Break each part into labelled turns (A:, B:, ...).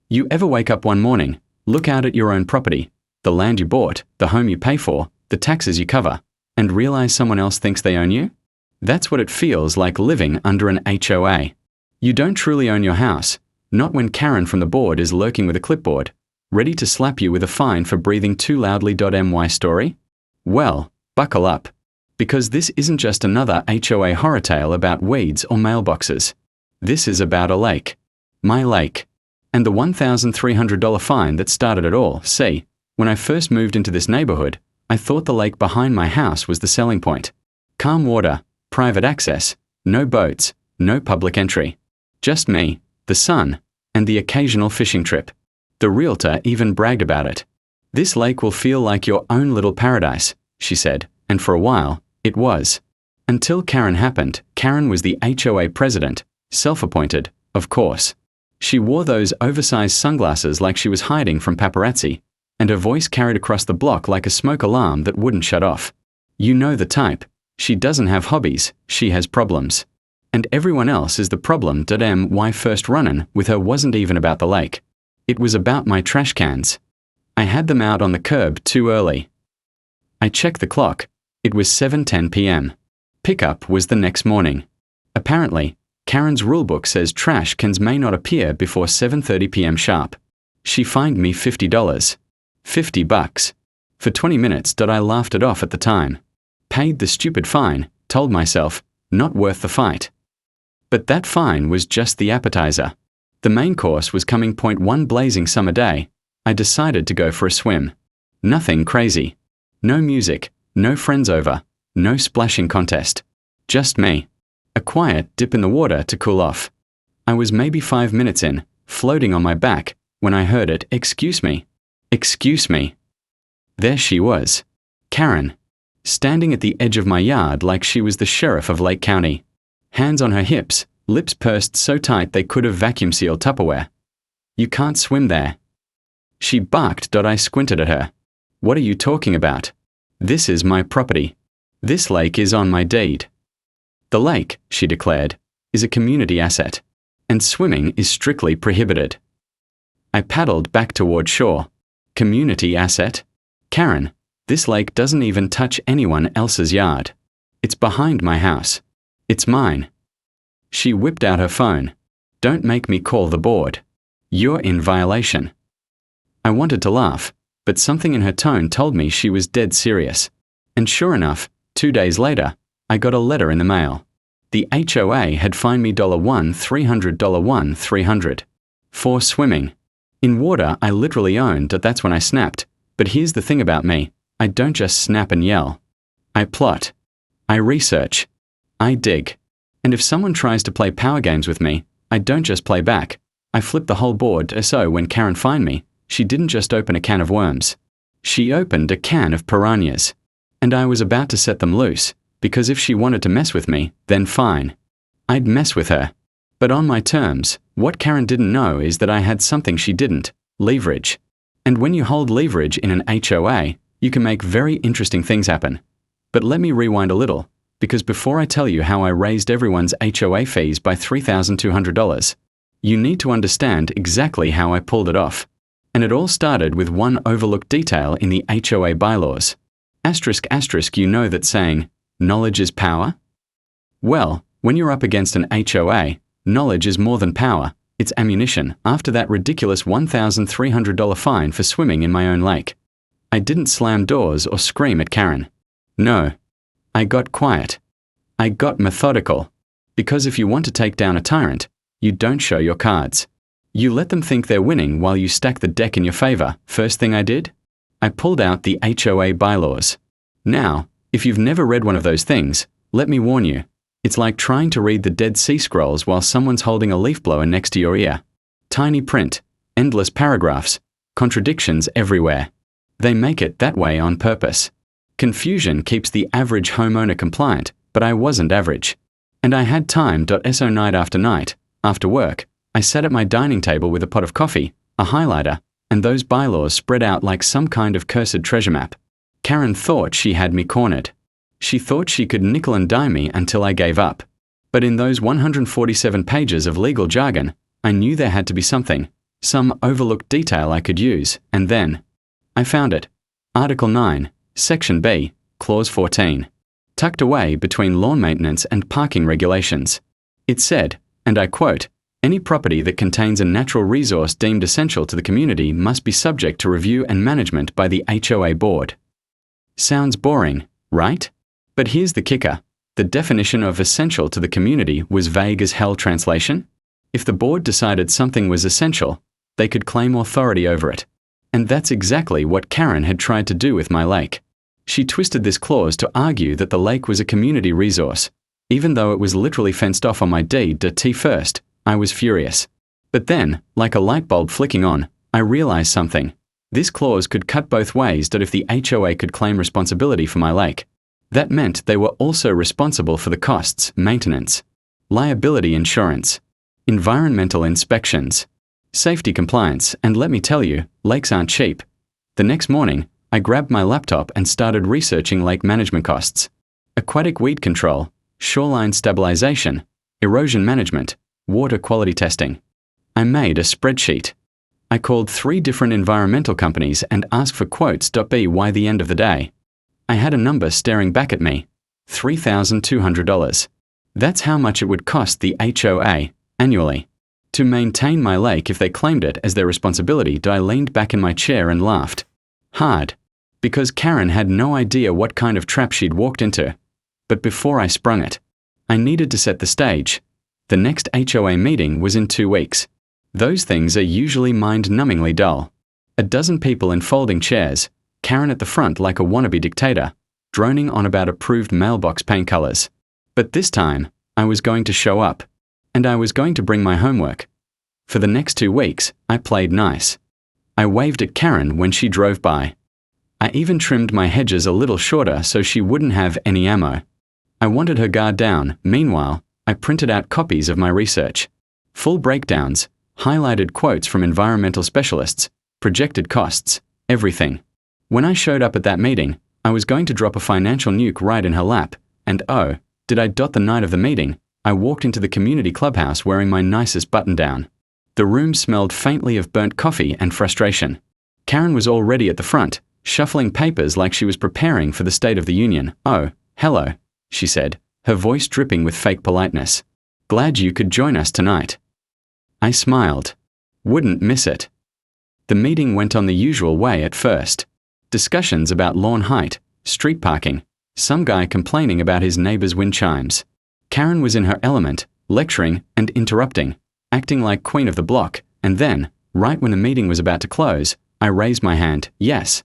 A: You ever wake up one morning, look out at your own property, the land you bought, the home you pay for, the taxes you cover, and realize someone else thinks they own you? That's what it feels like living under an HOA. You don't truly own your house, not when Karen from the board is lurking with a clipboard, ready to slap you with a fine for breathing too loudly. My story? Well, buckle up. Because this isn't just another HOA horror tale about weeds or mailboxes. This is about a lake. My lake. And the $1,300 fine that started it all. See, when I first moved into this neighborhood, I thought the lake behind my house was the selling point. Calm water, private access, no boats, no public entry. Just me, the sun, and the occasional fishing trip. The realtor even bragged about it. This lake will feel like your own little paradise, she said, and for a while, it was. Until Karen happened. Karen was the HOA president, self-appointed, of course. She wore those oversized sunglasses like she was hiding from paparazzi, and her voice carried across the block like a smoke alarm that wouldn't shut off. You know the type. She doesn't have hobbies, she has problems. And everyone else is the problem. My first run-in with her wasn't even about the lake. It was about my trash cans. I had them out on the curb too early. I checked the clock. It was 7:10 p.m. Pickup was the next morning. Apparently, Karen's rulebook says trash cans may not appear before 7:30 p.m. sharp. She fined me $50. $50. For 20 minutes. I laughed it off at the time. Paid the stupid fine, told myself, not worth the fight. But that fine was just the appetizer. The main course was coming. One blazing summer day, I decided to go for a swim. Nothing crazy. No music, no friends over, no splashing contest. Just me. A quiet dip in the water to cool off. I was maybe 5 minutes in, floating on my back, when I heard it. Excuse me. Excuse me. There she was. Karen. Standing at the edge of my yard like she was the sheriff of Lake County. Hands on her hips, lips pursed so tight they could have vacuum-sealed Tupperware. You can't swim there. She barked. I squinted at her. What are you talking about? This is my property. This lake is on my deed. The lake, she declared, is a community asset, and swimming is strictly prohibited. I paddled back toward shore. Community asset? Karen, this lake doesn't even touch anyone else's yard. It's behind my house. It's mine. She whipped out her phone. Don't make me call the board. You're in violation. I wanted to laugh, but something in her tone told me she was dead serious. And sure enough, 2 days later, I got a letter in the mail. The HOA had fined me $300 for swimming. In water I literally owned. That's when I snapped. But here's the thing about me. I don't just snap and yell. I plot. I research. I dig. And if someone tries to play power games with me, I don't just play back. I flip the whole board. So when Karen fined me, she didn't just open a can of worms. She opened a can of piranhas. And I was about to set them loose, because if she wanted to mess with me, then fine. I'd mess with her. But on my terms. What Karen didn't know is that I had something she didn't: leverage. And when you hold leverage in an HOA, you can make very interesting things happen. But let me rewind a little, because before I tell you how I raised everyone's HOA fees by $3,200, you need to understand exactly how I pulled it off. And it all started with one overlooked detail in the HOA bylaws. Asterisk asterisk, you know that saying, knowledge is power? Well, when you're up against an HOA, knowledge is more than power, it's ammunition. After that ridiculous $1,300 fine for swimming in my own lake, I didn't slam doors or scream at Karen. No. I got quiet. I got methodical. Because if you want to take down a tyrant, you don't show your cards. You let them think they're winning while you stack the deck in your favor. First thing I did? I pulled out the HOA bylaws. Now, if you've never read one of those things, let me warn you. It's like trying to read the Dead Sea Scrolls while someone's holding a leaf blower next to your ear. Tiny print, endless paragraphs, contradictions everywhere. They make it that way on purpose. Confusion keeps the average homeowner compliant, but I wasn't average. And I had time. So night after night, after work, I sat at my dining table with a pot of coffee, a highlighter, and those bylaws spread out like some kind of cursed treasure map. Karen thought she had me cornered. She thought she could nickel and dime me until I gave up. But in those 147 pages of legal jargon, I knew there had to be something. some overlooked detail I could use, and then I found it. Article 9, Section B, Clause 14. Tucked away between lawn maintenance and parking regulations. It said, and I quote, "Any property that contains a natural resource deemed essential to the community must be subject to review and management by the HOA board." Sounds boring, right? But here's the kicker. The definition of essential to the community was vague as hell translation. If the board decided something was essential, they could claim authority over it. And that's exactly what Karen had tried to do with my lake. She twisted this clause to argue that the lake was a community resource. Even though it was literally fenced off on my deed to first, I was furious. But then, like a light bulb flicking on, I realized something. This clause could cut both ways that if the HOA could claim responsibility for my lake. That meant they were also responsible for the costs, maintenance, liability insurance, environmental inspections, safety compliance, and let me tell you, lakes aren't cheap. The next morning, I grabbed my laptop and started researching lake management costs, aquatic weed control, shoreline stabilization, erosion management, water quality testing. I made a spreadsheet. I called 3 different environmental companies and asked for quotes. By the end of the day, I had a number staring back at me, $3,200. That's how much it would cost the HOA annually to maintain my lake if they claimed it as their responsibility. I leaned back in my chair and laughed. Hard. Because Karen had no idea what kind of trap she'd walked into. But before I sprung it, I needed to set the stage. The next HOA meeting was in 2 weeks. Those things are usually mind-numbingly dull. A dozen people in folding chairs, Karen at the front like a wannabe dictator, droning on about approved mailbox paint colors. But this time, I was going to show up, and I was going to bring my homework. For the next 2 weeks, I played nice. I waved at Karen when she drove by. I even trimmed my hedges a little shorter so she wouldn't have any ammo. I wanted her guard down. Meanwhile, I printed out copies of my research. Full breakdowns, highlighted quotes from environmental specialists, projected costs, everything. When I showed up at that meeting, I was going to drop a financial nuke right in her lap, and oh, did I dot the night of the meeting, I walked into the community clubhouse wearing my nicest button-down. The room smelled faintly of burnt coffee and frustration. Karen was already at the front, shuffling papers like she was preparing for the State of the Union. "Oh, hello," she said, her voice dripping with fake politeness. "Glad you could join us tonight." I smiled. Wouldn't miss it. The meeting went on the usual way at first. Discussions about lawn height, street parking, some guy complaining about his neighbor's wind chimes. Karen was in her element, lecturing and interrupting, acting like queen of the block, and then, right when the meeting was about to close, I raised my hand. "Yes."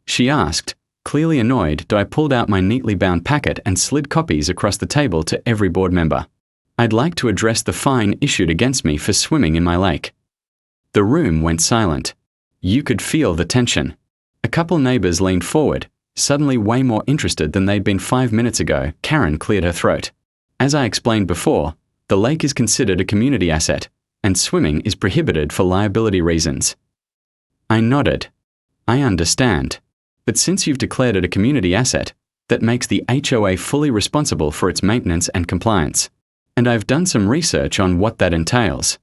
A: She asked, clearly annoyed. I pulled out my neatly bound packet and slid copies across the table to every board member. I'd like to address the fine issued against me for swimming in my lake. The room went silent. You could feel the tension. A couple neighbors leaned forward, suddenly way more interested than they'd been 5 minutes ago. Karen cleared her throat. "As I explained before, the lake is considered a community asset, and swimming is prohibited for liability reasons." I nodded. "I understand. But since you've declared it a community asset, that makes the HOA fully responsible for its maintenance and compliance. And I've done some research on what that entails."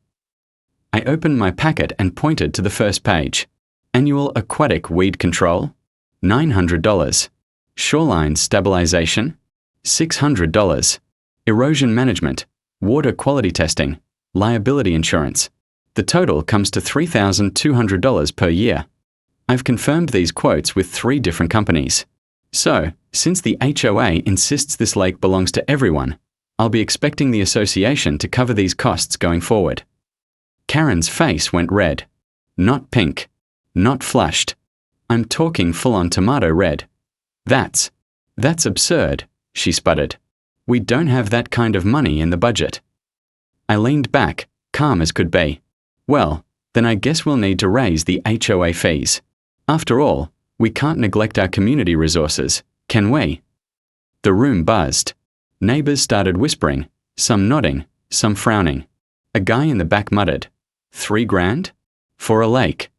A: I opened my packet and pointed to the first page. Annual aquatic weed control, $900. Shoreline stabilization, $600. Erosion management, water quality testing, liability insurance. The total comes to $3,200 per year. I've confirmed these quotes with 3 different companies. So, since the HOA insists this lake belongs to everyone, I'll be expecting the association to cover these costs going forward. Karen's face went red. Not pink. Not flushed. I'm talking full-on tomato red. That's absurd," she sputtered. "We don't have that kind of money in the budget." I leaned back, calm as could be. "Well, then I guess we'll need to raise the HOA fees. After all, we can't neglect our community resources, can we?" The room buzzed. Neighbors started whispering, some nodding, some frowning. A guy in the back muttered, $3,000? For a lake?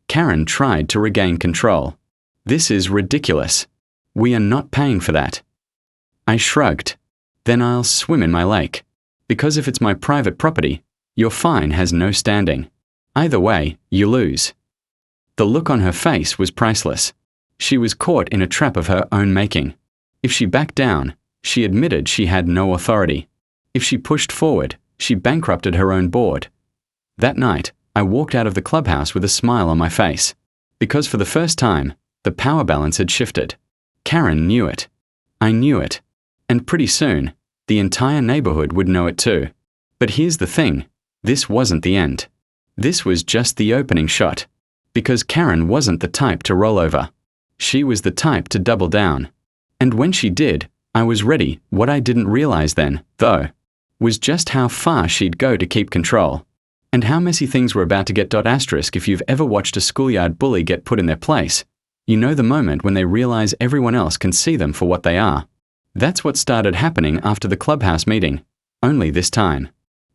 A: Karen tried to regain control. "This is ridiculous. We are not paying for that." I shrugged. "Then I'll swim in my lake. Because if it's my private property, your fine has no standing. Either way, you lose. The look on her face was priceless. She was caught in a trap of her own making. If she backed down, she admitted she had no authority. If she pushed forward, she bankrupted her own board. That night, I walked out of the clubhouse with a smile on my face. Because for the first time, the power balance had shifted. Karen knew it. I knew it. And pretty soon, the entire neighborhood would know it too. But here's the thing, this wasn't the end. This was just the opening shot. Because Karen wasn't the type to roll over. She was the type to double down. And when she did, I was ready. What I didn't realize then, though, was just how far she'd go to keep control. And how messy things were about to get. If you've ever watched a schoolyard bully get put in their place, you know the moment when they realize everyone else can see them for what they are. That's what started happening after the clubhouse meeting. Only this time.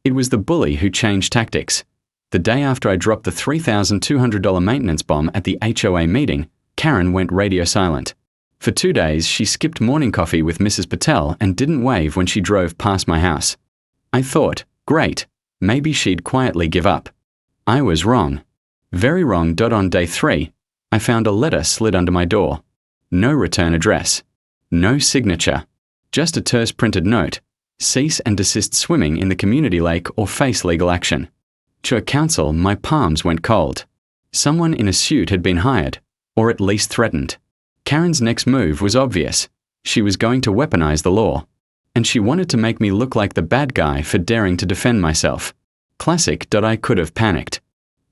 A: It was the bully who changed tactics. The day after I dropped the $3,200 maintenance bomb at the HOA meeting, Karen went radio silent. For 2 days, she skipped morning coffee with Mrs. Patel and didn't wave when she drove past my house. I thought, great, maybe she'd quietly give up. I was wrong. Very wrong. On day 3, I found a letter slid under my door. No return address. No signature. Just a terse printed note. Cease and desist swimming in the community lake or face legal action. To a council, my palms went cold. Someone in a suit had been hired, or at least threatened. Karen's next move was obvious. She was going to weaponize the law. And she wanted to make me look like the bad guy for daring to defend myself. Classic. I could have panicked.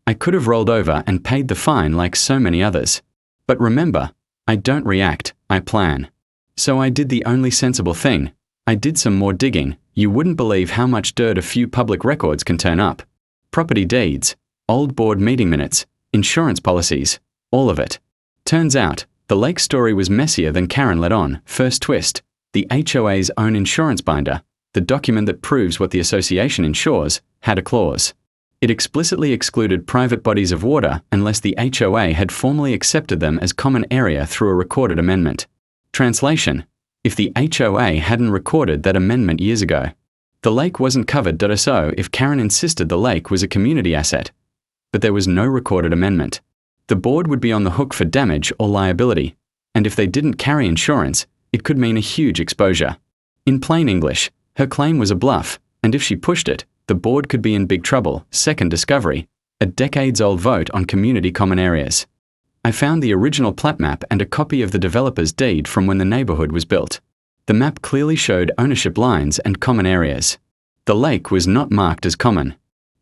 A: I could have rolled over and paid the fine like so many others. But remember, I don't react, I plan. So I did the only sensible thing. I did some more digging. You wouldn't believe how much dirt a few public records can turn up. Property deeds, old board meeting minutes, insurance policies, all of it. Turns out, the lake story was messier than Karen let on. First twist, the HOA's own insurance binder, the document that proves what the association insures, had a clause. It explicitly excluded private bodies of water unless the HOA had formally accepted them as common area through a recorded amendment. Translation: if the HOA hadn't recorded that amendment years ago, the lake wasn't covered. So if Karen insisted the lake was a community asset, but there was no recorded amendment, the board would be on the hook for damage or liability, and if they didn't carry insurance, it could mean a huge exposure. In plain English, her claim was a bluff, and if she pushed it, the board could be in big trouble. Second discovery, a decades-old vote on community common areas. I found the original plat map and a copy of the developer's deed from when the neighborhood was built. The map clearly showed ownership lines and common areas. The lake was not marked as common.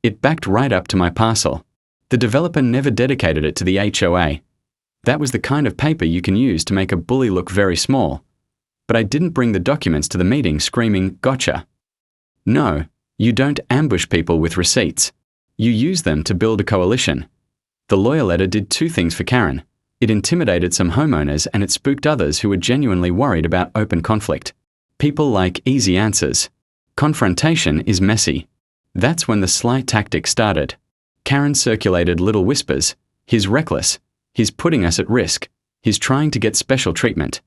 A: It backed right up to my parcel. The developer never dedicated it to the HOA. That was the kind of paper you can use to make a bully look very small. But I didn't bring the documents to the meeting screaming, "Gotcha." No, you don't ambush people with receipts. You use them to build a coalition. The lawyer letter did 2 things for Karen. It intimidated some homeowners and it spooked others who were genuinely worried about open conflict. People like easy answers. Confrontation is messy. That's when the sly tactic started. Karen circulated little whispers. He's reckless. He's putting us at risk. He's trying to get special treatment.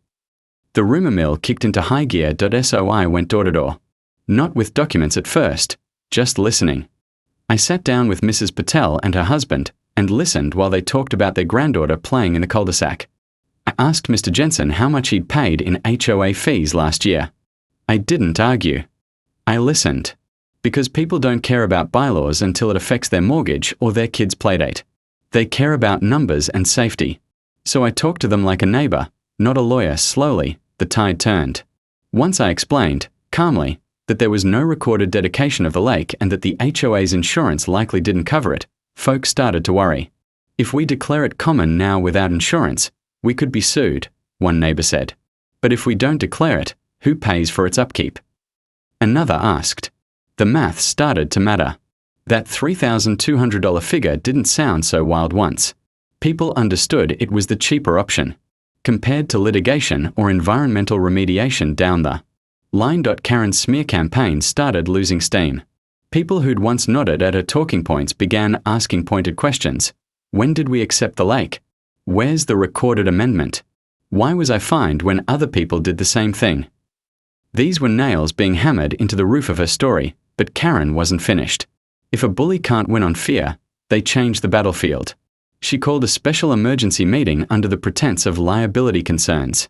A: The rumor mill kicked into high gear. So I went door to door. Not with documents at first, just listening. I sat down with Mrs. Patel and her husband and listened while they talked about their granddaughter playing in the cul-de-sac. I asked Mr. Jensen how much he'd paid in HOA fees last year. I didn't argue. I listened. Because people don't care about bylaws until it affects their mortgage or their kid's playdate. They care about numbers and safety. So I talked to them like a neighbor, not a lawyer. Slowly, the tide turned. Once I explained, calmly, that there was no recorded dedication of the lake and that the HOA's insurance likely didn't cover it, folks started to worry. If we declare it common now without insurance, we could be sued, one neighbor said. But if we don't declare it, who pays for its upkeep? Another asked. The math started to matter. That $3,200 figure didn't sound so wild once. People understood it was the cheaper option, compared to litigation or environmental remediation down the line. Karen's smear campaign started losing steam. People who'd once nodded at her talking points began asking pointed questions. When did we accept the lake? Where's the recorded amendment? Why was I fined when other people did the same thing? These were nails being hammered into the roof of her story, but Karen wasn't finished. If a bully can't win on fear, They changed the battlefield. She called a special emergency meeting under the pretense of liability concerns.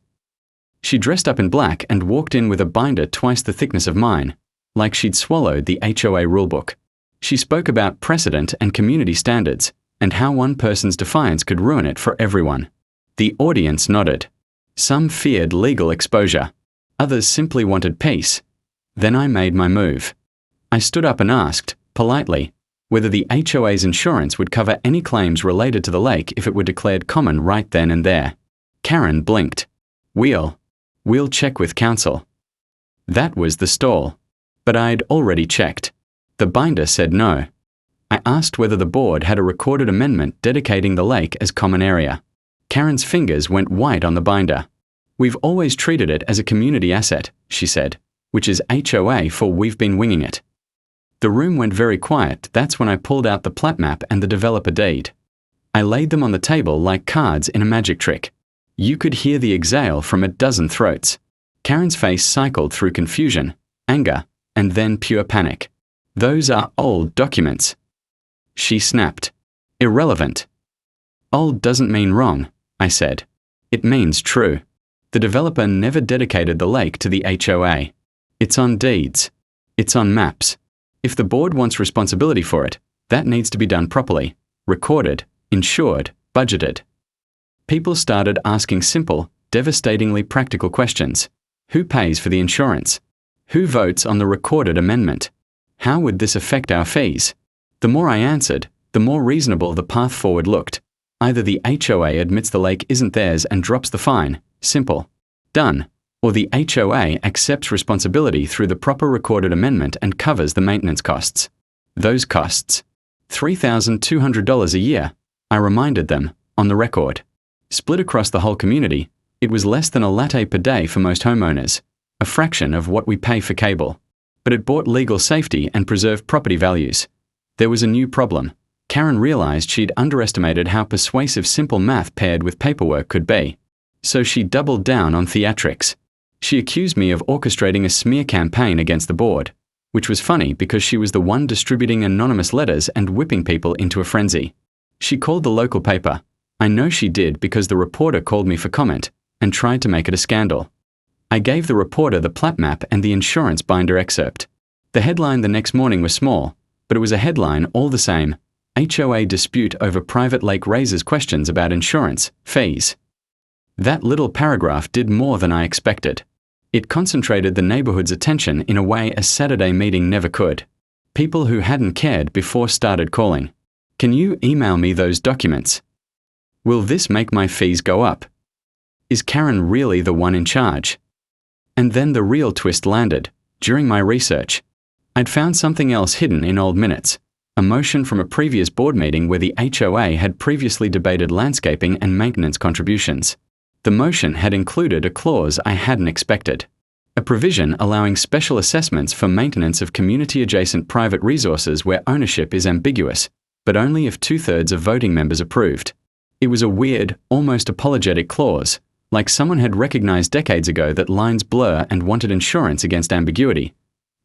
A: She dressed up in black and walked in with a binder twice the thickness of mine, like she'd swallowed the HOA rulebook. She spoke about precedent and community standards, and how one person's defiance could ruin it for everyone. The audience nodded. Some feared legal exposure. Others simply wanted peace. Then I made my move. I stood up and asked, politely, whether the HOA's insurance would cover any claims related to the lake if it were declared common right then and there. Karen blinked. We'll check with council. That was the stall. But I'd already checked. The binder said no. I asked whether the board had a recorded amendment dedicating the lake as common area. Karen's fingers went white on the binder. We've always treated it as a community asset, she said, which is HOA for we've been winging it. The room went very quiet. That's when I pulled out the plat map and the developer deed. I laid them on the table like cards in a magic trick. You could hear the exhale from a dozen throats. Karen's face cycled through confusion, anger, and then pure panic. Those are old documents. She snapped. Irrelevant. Old doesn't mean wrong, I said. It means true. The developer never dedicated the lake to the HOA. It's on deeds. It's on maps. If the board wants responsibility for it, that needs to be done properly, recorded, insured, budgeted. People started asking simple, devastatingly practical questions. Who pays for the insurance? Who votes on the recorded amendment? How would this affect our fees? The more I answered, the more reasonable the path forward looked. Either the HOA admits the lake isn't theirs and drops the fine, simple, done, or the HOA accepts responsibility through the proper recorded amendment and covers the maintenance costs. Those costs. $3,200 a year, I reminded them, on the record. Split across the whole community, it was less than a latte per day for most homeowners, a fraction of what we pay for cable. But it bought legal safety and preserved property values. There was a new problem. Karen realized she'd underestimated how persuasive simple math paired with paperwork could be. So she doubled down on theatrics. She accused me of orchestrating a smear campaign against the board, which was funny because she was the one distributing anonymous letters and whipping people into a frenzy. She called the local paper. I know she did because the reporter called me for comment and tried to make it a scandal. I gave the reporter the plat map and the insurance binder excerpt. The headline the next morning was small, but it was a headline all the same. HOA dispute over private lake raises questions about insurance, fees. That little paragraph did more than I expected. It concentrated the neighborhood's attention in a way a Saturday meeting never could. People who hadn't cared before started calling. Can you email me those documents? Will this make my fees go up? Is Karen really the one in charge? And then the real twist landed. During my research, I'd found something else hidden in old minutes. A motion from a previous board meeting where the HOA had previously debated landscaping and maintenance contributions. The motion had included a clause I hadn't expected. A provision allowing special assessments for maintenance of community-adjacent private resources where ownership is ambiguous, but only if 2/3 of voting members approved. It was a weird, almost apologetic clause, like someone had recognized decades ago that lines blur and wanted insurance against ambiguity.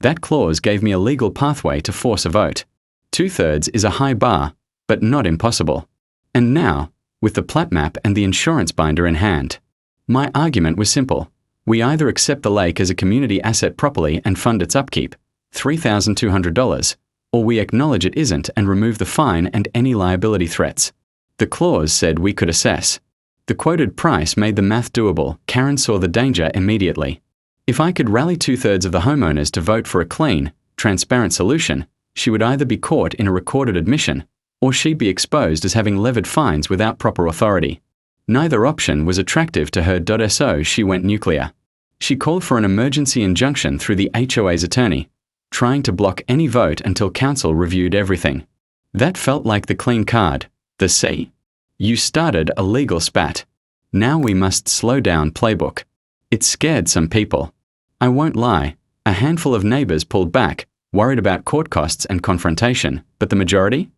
A: That clause gave me a legal pathway to force a vote. 2/3 is a high bar, but not impossible. And now, with the plat map and the insurance binder in hand, my argument was simple. We either accept the lake as a community asset properly and fund its upkeep, $3,200, or we acknowledge it isn't and remove the fine and any liability threats. The clause said we could assess. The quoted price made the math doable. Karen saw the danger immediately. If I could rally 2/3 of the homeowners to vote for a clean, transparent solution, she would either be caught in a recorded admission, or she'd be exposed as having levied fines without proper authority. Neither option was attractive to her. So she went nuclear. She called for an emergency injunction through the HOA's attorney, trying to block any vote until council reviewed everything. That felt like the clean card. The C. You started a legal spat. Now we must slow down playbook. It scared some people. I won't lie, a handful of neighbors pulled back, worried about court costs and confrontation, but the majority?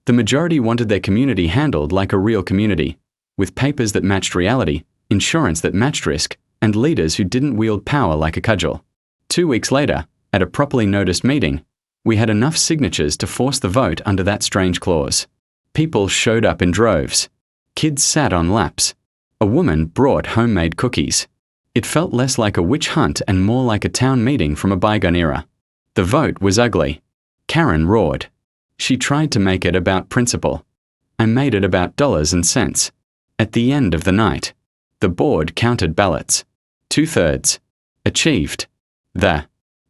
A: The majority wanted their community handled like a real community, with papers that matched reality, insurance that matched risk, and leaders who didn't wield power like a cudgel. 2 weeks later, at a properly noticed meeting, we had enough signatures to force the vote under that strange clause. People showed up in droves. Kids sat on laps. A woman brought homemade cookies. It felt less like a witch hunt and more like a town meeting from a bygone era. The vote was ugly. Karen roared. She tried to make it about principle. I made it about dollars and cents. At the end of the night, the board counted ballots. 2/3. Achieved. The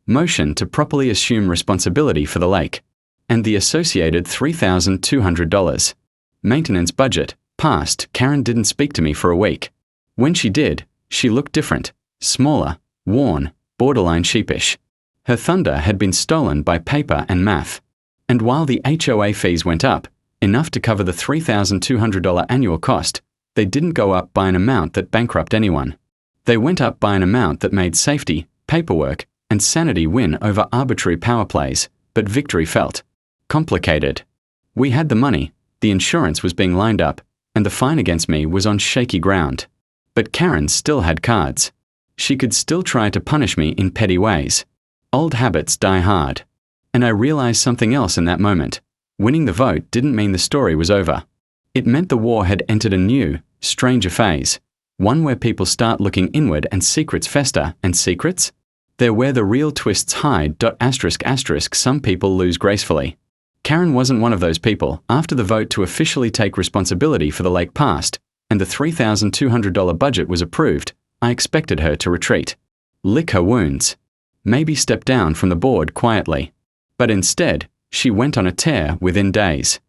A: motion to properly assume responsibility for the lake and the associated $3,200 maintenance budget passed. Karen didn't speak to me for a week. When she did, she looked different, smaller, worn, borderline sheepish. Her thunder had been stolen by paper and math. And while the HOA fees went up, enough to cover the $3,200 annual cost, they didn't go up by an amount that bankrupted anyone. They went up by an amount that made safety, paperwork, and sanity win over arbitrary power plays, but victory felt complicated. We had the money, the insurance was being lined up, and the fine against me was on shaky ground. But Karen still had cards. She could still try to punish me in petty ways. Old habits die hard. And I realized something else in that moment. Winning the vote didn't mean the story was over. It meant the war had entered a new, stranger phase. One where people start looking inward and secrets fester, and secrets? They're where the real twists hide. Some people lose gracefully. Karen wasn't one of those people. After the vote to officially take responsibility for the lake passed, and the $3,200 budget was approved, I expected her to retreat. Lick her wounds. Maybe step down from the board quietly. But instead, she went on a tear within days.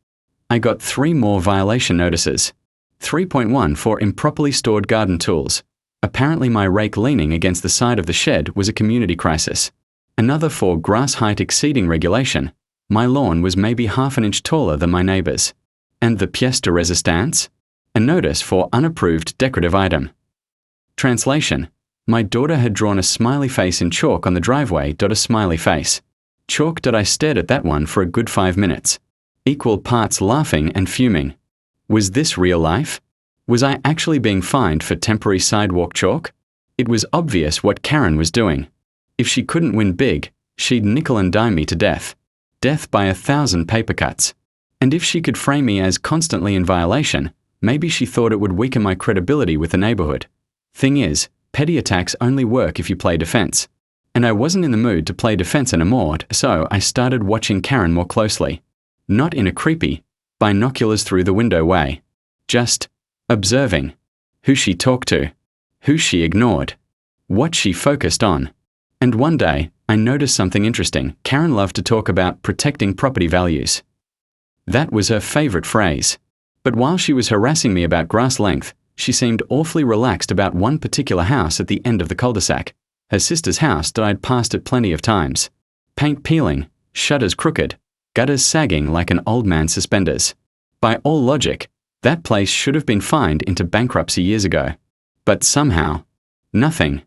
A: I got 3 more violation notices. 3.1 for improperly stored garden tools. Apparently my rake leaning against the side of the shed was a community crisis. Another for grass height exceeding regulation. My lawn was maybe half an inch taller than my neighbor's. And the pièce de résistance? A notice for unapproved decorative item. Translation. My daughter had drawn a smiley face in chalk on the driveway. A smiley face. Chalk. I stared at that one for a good 5 minutes. Equal parts laughing and fuming. Was this real life? Was I actually being fined for temporary sidewalk chalk? It was obvious what Karen was doing. If she couldn't win big, she'd nickel and dime me to death. Death by 1,000 paper cuts. And if she could frame me as constantly in violation, maybe she thought it would weaken my credibility with the neighborhood. Thing is, petty attacks only work if you play defense. And I wasn't in the mood to play defense anymore, so I started watching Karen more closely. Not in a creepy, binoculars through the window way. Just observing. Who she talked to. Who she ignored. What she focused on. And one day, I noticed something interesting. Karen loved to talk about protecting property values. That was her favorite phrase. But while she was harassing me about grass length, she seemed awfully relaxed about one particular house at the end of the cul-de-sac. Her sister's house that I'd passed it plenty of times. Paint peeling, shutters crooked, gutters sagging like an old man's suspenders. By all logic, that place should have been fined into bankruptcy years ago. But somehow, nothing.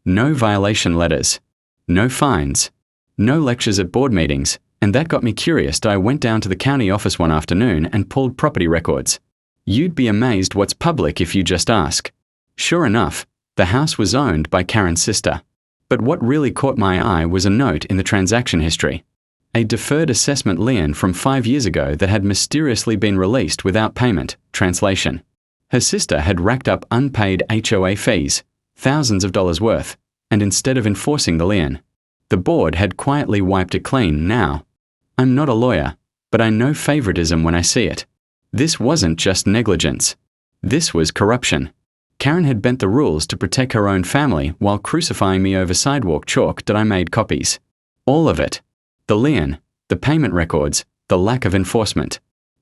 A: No violation letters. No fines. No lectures at board meetings, and that got me curious. I went down to the county office one afternoon and pulled property records. You'd be amazed what's public if you just ask. Sure enough, the house was owned by Karen's sister. But what really caught my eye was a note in the transaction history. A deferred assessment lien from 5 years ago that had mysteriously been released without payment. Translation. Her sister had racked up unpaid HOA fees, thousands of dollars worth, and instead of enforcing the lien, the board had quietly wiped it clean. Now, I'm not a lawyer, but I know favoritism when I see it. This wasn't just negligence. This was corruption. Karen had bent the rules to protect her own family while crucifying me over sidewalk chalk that I made copies. All of it. The lien, the payment records, the lack of enforcement.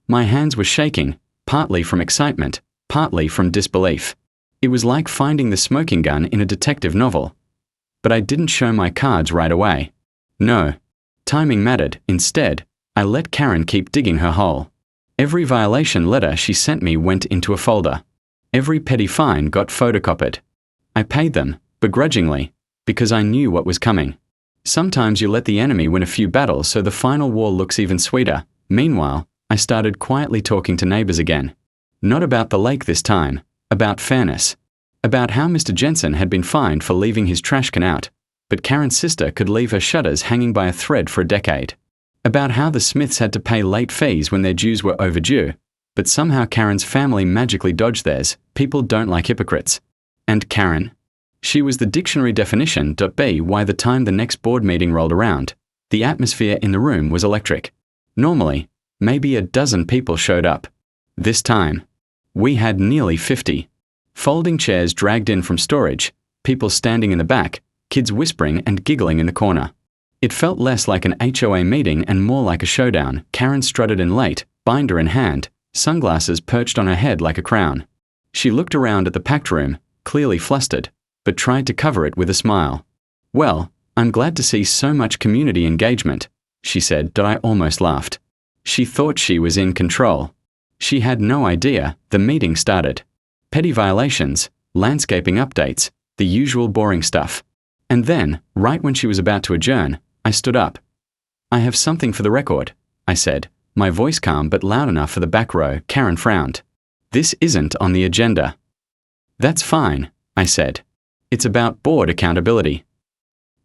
A: My hands were shaking, partly from excitement, partly from disbelief. It was like finding the smoking gun in a detective novel. But I didn't show my cards right away. No. Timing mattered. Instead, I let Karen keep digging her hole. Every violation letter she sent me went into a folder. Every petty fine got photocopied. I paid them, begrudgingly, because I knew what was coming. Sometimes you let the enemy win a few battles so the final war looks even sweeter. Meanwhile, I started quietly talking to neighbors again. Not about the lake this time, about fairness. About how Mr. Jensen had been fined for leaving his trash can out, but Karen's sister could leave her shutters hanging by a thread for a decade. About how the Smiths had to pay late fees when their dues were overdue, But somehow Karen's family magically dodged theirs. People don't like hypocrites. And Karen? She was the dictionary definition. By the time the next board meeting rolled around, the atmosphere in the room was electric. Normally, maybe a dozen people showed up. This time, we had nearly 50. Folding chairs dragged in from storage, people standing in the back, kids whispering and giggling in the corner. It felt less like an HOA meeting and more like a showdown. Karen strutted in late, binder in hand, sunglasses perched on her head like a crown. She looked around at the packed room, clearly flustered, but tried to cover it with a smile. "Well, I'm glad to see so much community engagement," she said. I almost laughed. She thought she was in control. She had no idea. The meeting started. Petty violations, landscaping updates, the usual boring stuff. And then, right when she was about to adjourn, I stood up. "I have something for the record," I said, my voice calm but loud enough for the back row. Karen frowned. "This isn't on the agenda." "That's fine," I said. "It's about board accountability."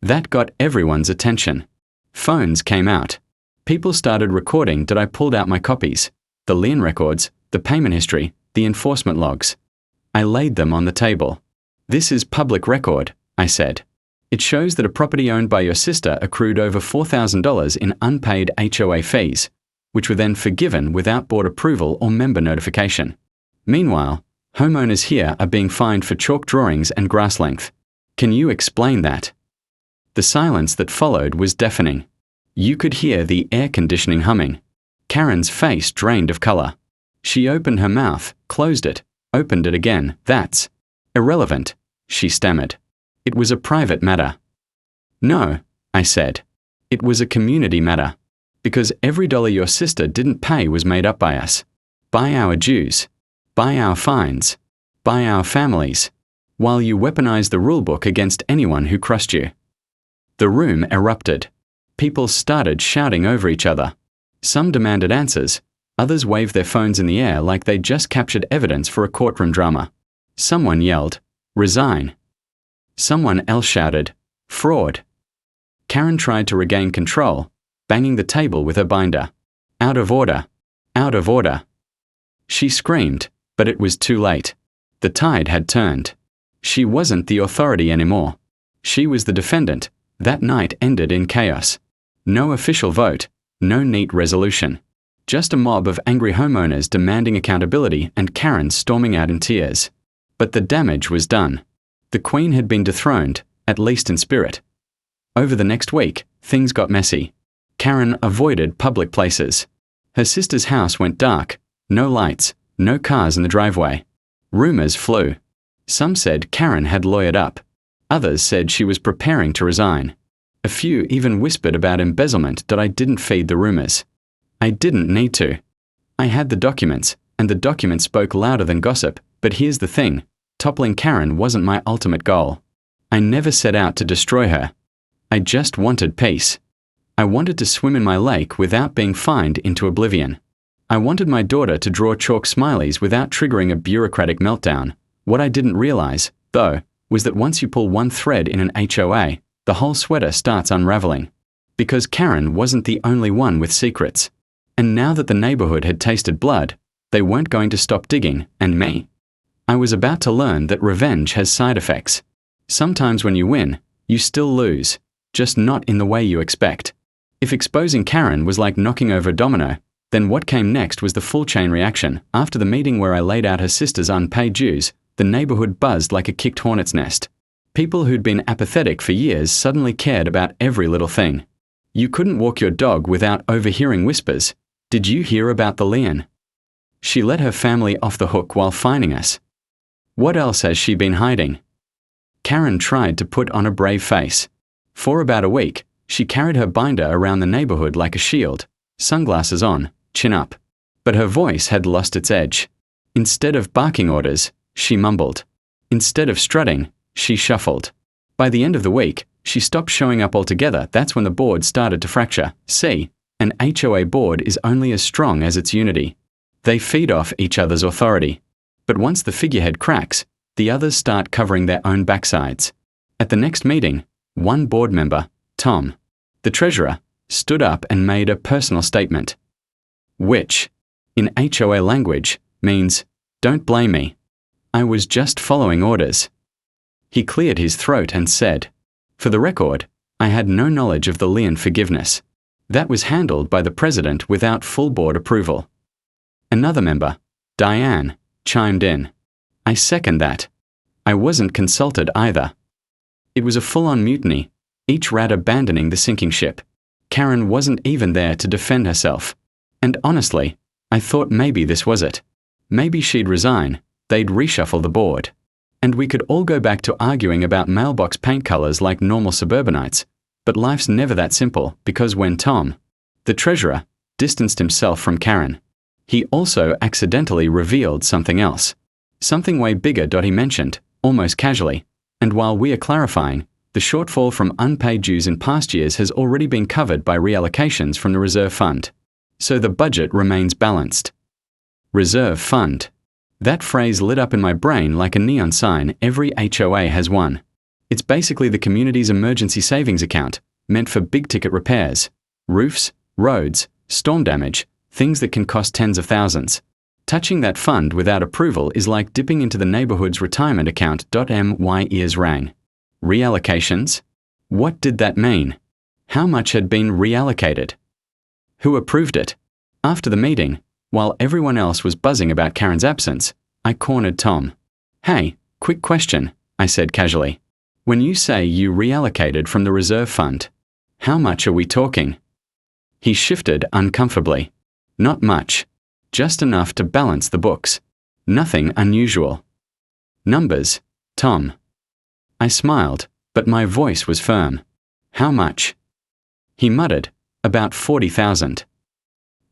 A: That got everyone's attention. Phones came out. People started recording. I pulled out my copies, the lien records, the payment history, the enforcement logs. I laid them on the table. "This is public record," I said. "It shows that a property owned by your sister accrued over $4,000 in unpaid HOA fees, which were then forgiven without board approval or member notification. Meanwhile, homeowners here are being fined for chalk drawings and grass length. Can you explain that?" The silence that followed was deafening. You could hear the air conditioning humming. Karen's face drained of color. She opened her mouth, closed it, opened it again. "That's irrelevant," she stammered. "It was a private matter." "No," I said. "It was a community matter. Because every dollar your sister didn't pay was made up by us. By our dues. By our fines. By our families. While you weaponized the rulebook against anyone who crossed you." The room erupted. People started shouting over each other. Some demanded answers. Others waved their phones in the air like they'd just captured evidence for a courtroom drama. Someone yelled, "Resign." Someone else shouted, "Fraud." Karen tried to regain control, banging the table with her binder. "Out of order. Out of order." She screamed, but it was too late. The tide had turned. She wasn't the authority anymore. She was the defendant. That night ended in chaos. No official vote, no neat resolution. Just a mob of angry homeowners demanding accountability and Karen storming out in tears. But the damage was done. The Queen had been dethroned, at least in spirit. Over the next week, things got messy. Karen avoided public places. Her sister's house went dark. No lights, no cars in the driveway. Rumors flew. Some said Karen had lawyered up. Others said she was preparing to resign. A few even whispered about embezzlement. I didn't feed the rumors. I didn't need to. I had the documents, and the documents spoke louder than gossip. But here's the thing. Toppling Karen wasn't my ultimate goal. I never set out to destroy her. I just wanted peace. I wanted to swim in my lake without being fined into oblivion. I wanted my daughter to draw chalk smileys without triggering a bureaucratic meltdown. What I didn't realize, though, was that once you pull one thread in an HOA, the whole sweater starts unraveling. Because Karen wasn't the only one with secrets. And now that the neighborhood had tasted blood, they weren't going to stop digging, and me. I was about to learn that revenge has side effects. Sometimes when you win, you still lose, just not in the way you expect. If exposing Karen was like knocking over a domino, then what came next was the full chain reaction. After the meeting where I laid out her sister's unpaid dues, the neighborhood buzzed like a kicked hornet's nest. People who'd been apathetic for years suddenly cared about every little thing. You couldn't walk your dog without overhearing whispers. "Did you hear about the lien? She let her family off the hook while fining us. What else has she been hiding?" Karen tried to put on a brave face. For about a week, she carried her binder around the neighborhood like a shield, sunglasses on, chin up. But her voice had lost its edge. Instead of barking orders, she mumbled. Instead of strutting, she shuffled. By the end of the week, she stopped showing up altogether. That's when the board started to fracture. See, an HOA board is only as strong as its unity. They feed off each other's authority. But once the figurehead cracks, the others start covering their own backsides. At the next meeting, one board member, Tom, the treasurer, stood up and made a personal statement. Which, in HOA language, means, "Don't blame me. I was just following orders." He cleared his throat and said, "For the record, I had no knowledge of the lien forgiveness. That was handled by the president without full board approval." Another member, Diane, chimed in. "I second that. I wasn't consulted either." It was a full-on mutiny, each rat abandoning the sinking ship. Karen wasn't even there to defend herself. And honestly, I thought maybe this was it. Maybe she'd resign, they'd reshuffle the board. And we could all go back to arguing about mailbox paint colors like normal suburbanites. But life's never that simple, because when Tom, the treasurer, distanced himself from Karen, he also accidentally revealed something else. Something way bigger. He mentioned, almost casually, and while we are clarifying, the shortfall from unpaid dues in past years has already been covered by reallocations from the reserve fund. So the budget remains balanced. Reserve fund. That phrase lit up in my brain like a neon sign. Every HOA has one. It's basically the community's emergency savings account, meant for big-ticket repairs, roofs, roads, storm damage, things that can cost tens of thousands. Touching that fund without approval is like dipping into the neighborhood's retirement account. My ears rang. Reallocations? What did that mean? How much had been reallocated? Who approved it? After the meeting, while everyone else was buzzing about Karen's absence, I cornered Tom. "Hey, quick question," I said casually. "When you say you reallocated from the reserve fund, how much are we talking?" He shifted uncomfortably. "Not much. Just enough to balance the books. Nothing unusual." "Numbers, Tom." I smiled, but my voice was firm. "How much?" He muttered, "About 40,000.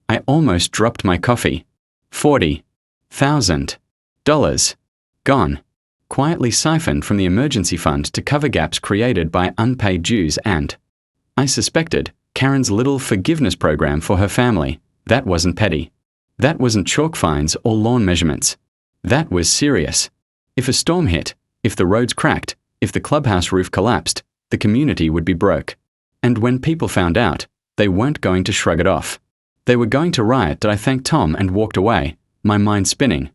A: I almost dropped my coffee. $40,000. Gone. Quietly siphoned from the emergency fund to cover gaps created by unpaid dues and, I suspected, Karen's little forgiveness program for her family. That wasn't petty. That wasn't chalk fines or lawn measurements. That was serious. If a storm hit, if the roads cracked, if the clubhouse roof collapsed, the community would be broke. And when people found out, they weren't going to shrug it off. They were going to riot. I thanked Tom and walked away, my mind spinning.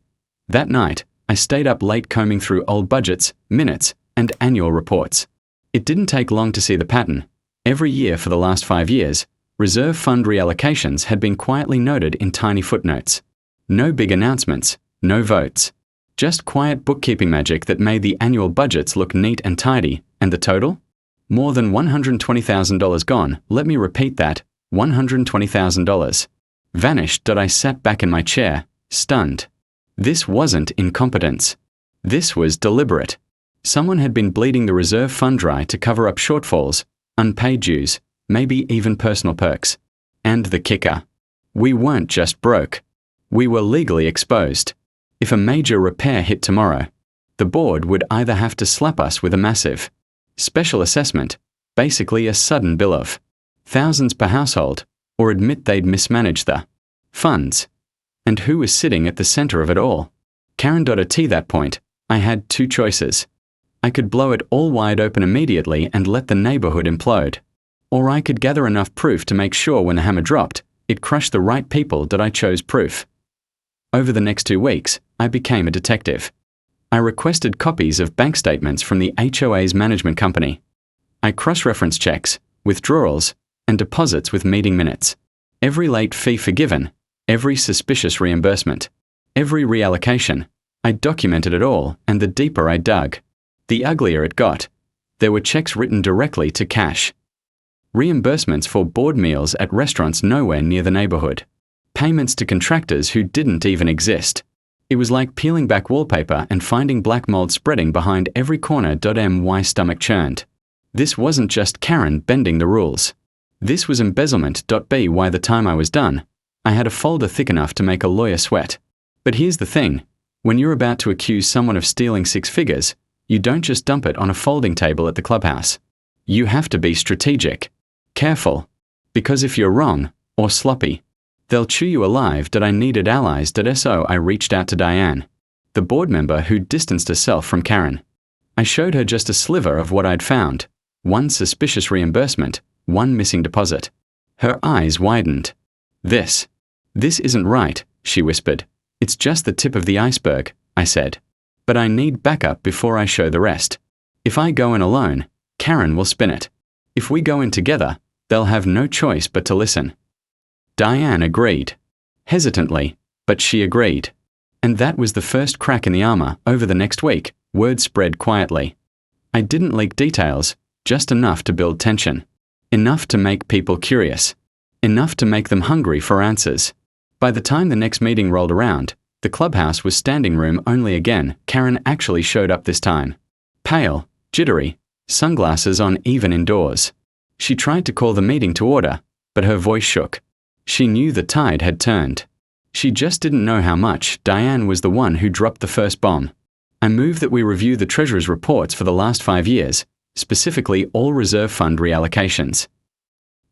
A: That night, I stayed up late combing through old budgets, minutes, and annual reports. It didn't take long to see the pattern. Every year for the last 5 years, reserve fund reallocations had been quietly noted in tiny footnotes. No big announcements, no votes. Just quiet bookkeeping magic that made the annual budgets look neat and tidy. And the total? More than $120,000 gone. Let me repeat that. $120,000. Vanished. I sat back in my chair, stunned. This wasn't incompetence. This was deliberate. Someone had been bleeding the reserve fund dry to cover up shortfalls, unpaid dues, maybe even personal perks. And the kicker. We weren't just broke. We were legally exposed. If a major repair hit tomorrow, the board would either have to slap us with a massive special assessment, basically a sudden bill of thousands per household, or admit they'd mismanaged the funds. And who was sitting at the center of it all? Karen. At that point, I had two choices. I could blow it all wide open immediately and let the neighborhood implode. Or I could gather enough proof to make sure when the hammer dropped, it crushed the right people. I chose proof. Over the next 2 weeks, I became a detective. I requested copies of bank statements from the HOA's management company. I cross-referenced checks, withdrawals, and deposits with meeting minutes. Every late fee forgiven, every suspicious reimbursement, every reallocation. I documented it all, and the deeper I dug, the uglier it got. There were checks written directly to cash. Reimbursements for board meals at restaurants nowhere near the neighborhood. Payments to contractors who didn't even exist. It was like peeling back wallpaper and finding black mold spreading behind every corner. My stomach churned. This wasn't just Karen bending the rules. This was embezzlement. By the time I was done, I had a folder thick enough to make a lawyer sweat. But here's the thing. When you're about to accuse someone of stealing 6 figures, you don't just dump it on a folding table at the clubhouse. You have to be strategic. Careful. Because if you're wrong, or sloppy, they'll chew you alive. I needed allies. So I reached out to Diane, the board member who distanced herself from Karen. I showed her just a sliver of what I'd found. 1 suspicious reimbursement, 1 missing deposit. Her eyes widened. This "This isn't right," she whispered. "It's just the tip of the iceberg," I said. "But I need backup before I show the rest. If I go in alone, Karen will spin it. If we go in together, they'll have no choice but to listen." Diane agreed. Hesitantly, but she agreed. And that was the first crack in the armor. Over the next week, word spread quietly. I didn't leak details, just enough to build tension. Enough to make people curious. Enough to make them hungry for answers. By the time the next meeting rolled around, the clubhouse was standing room only again. Karen actually showed up this time. Pale, jittery, sunglasses on even indoors. She tried to call the meeting to order, but her voice shook. She knew the tide had turned. She just didn't know how much. Diane was the one who dropped the first bomb. "I move that we review the Treasurer's reports for the last 5 years, specifically all reserve fund reallocations."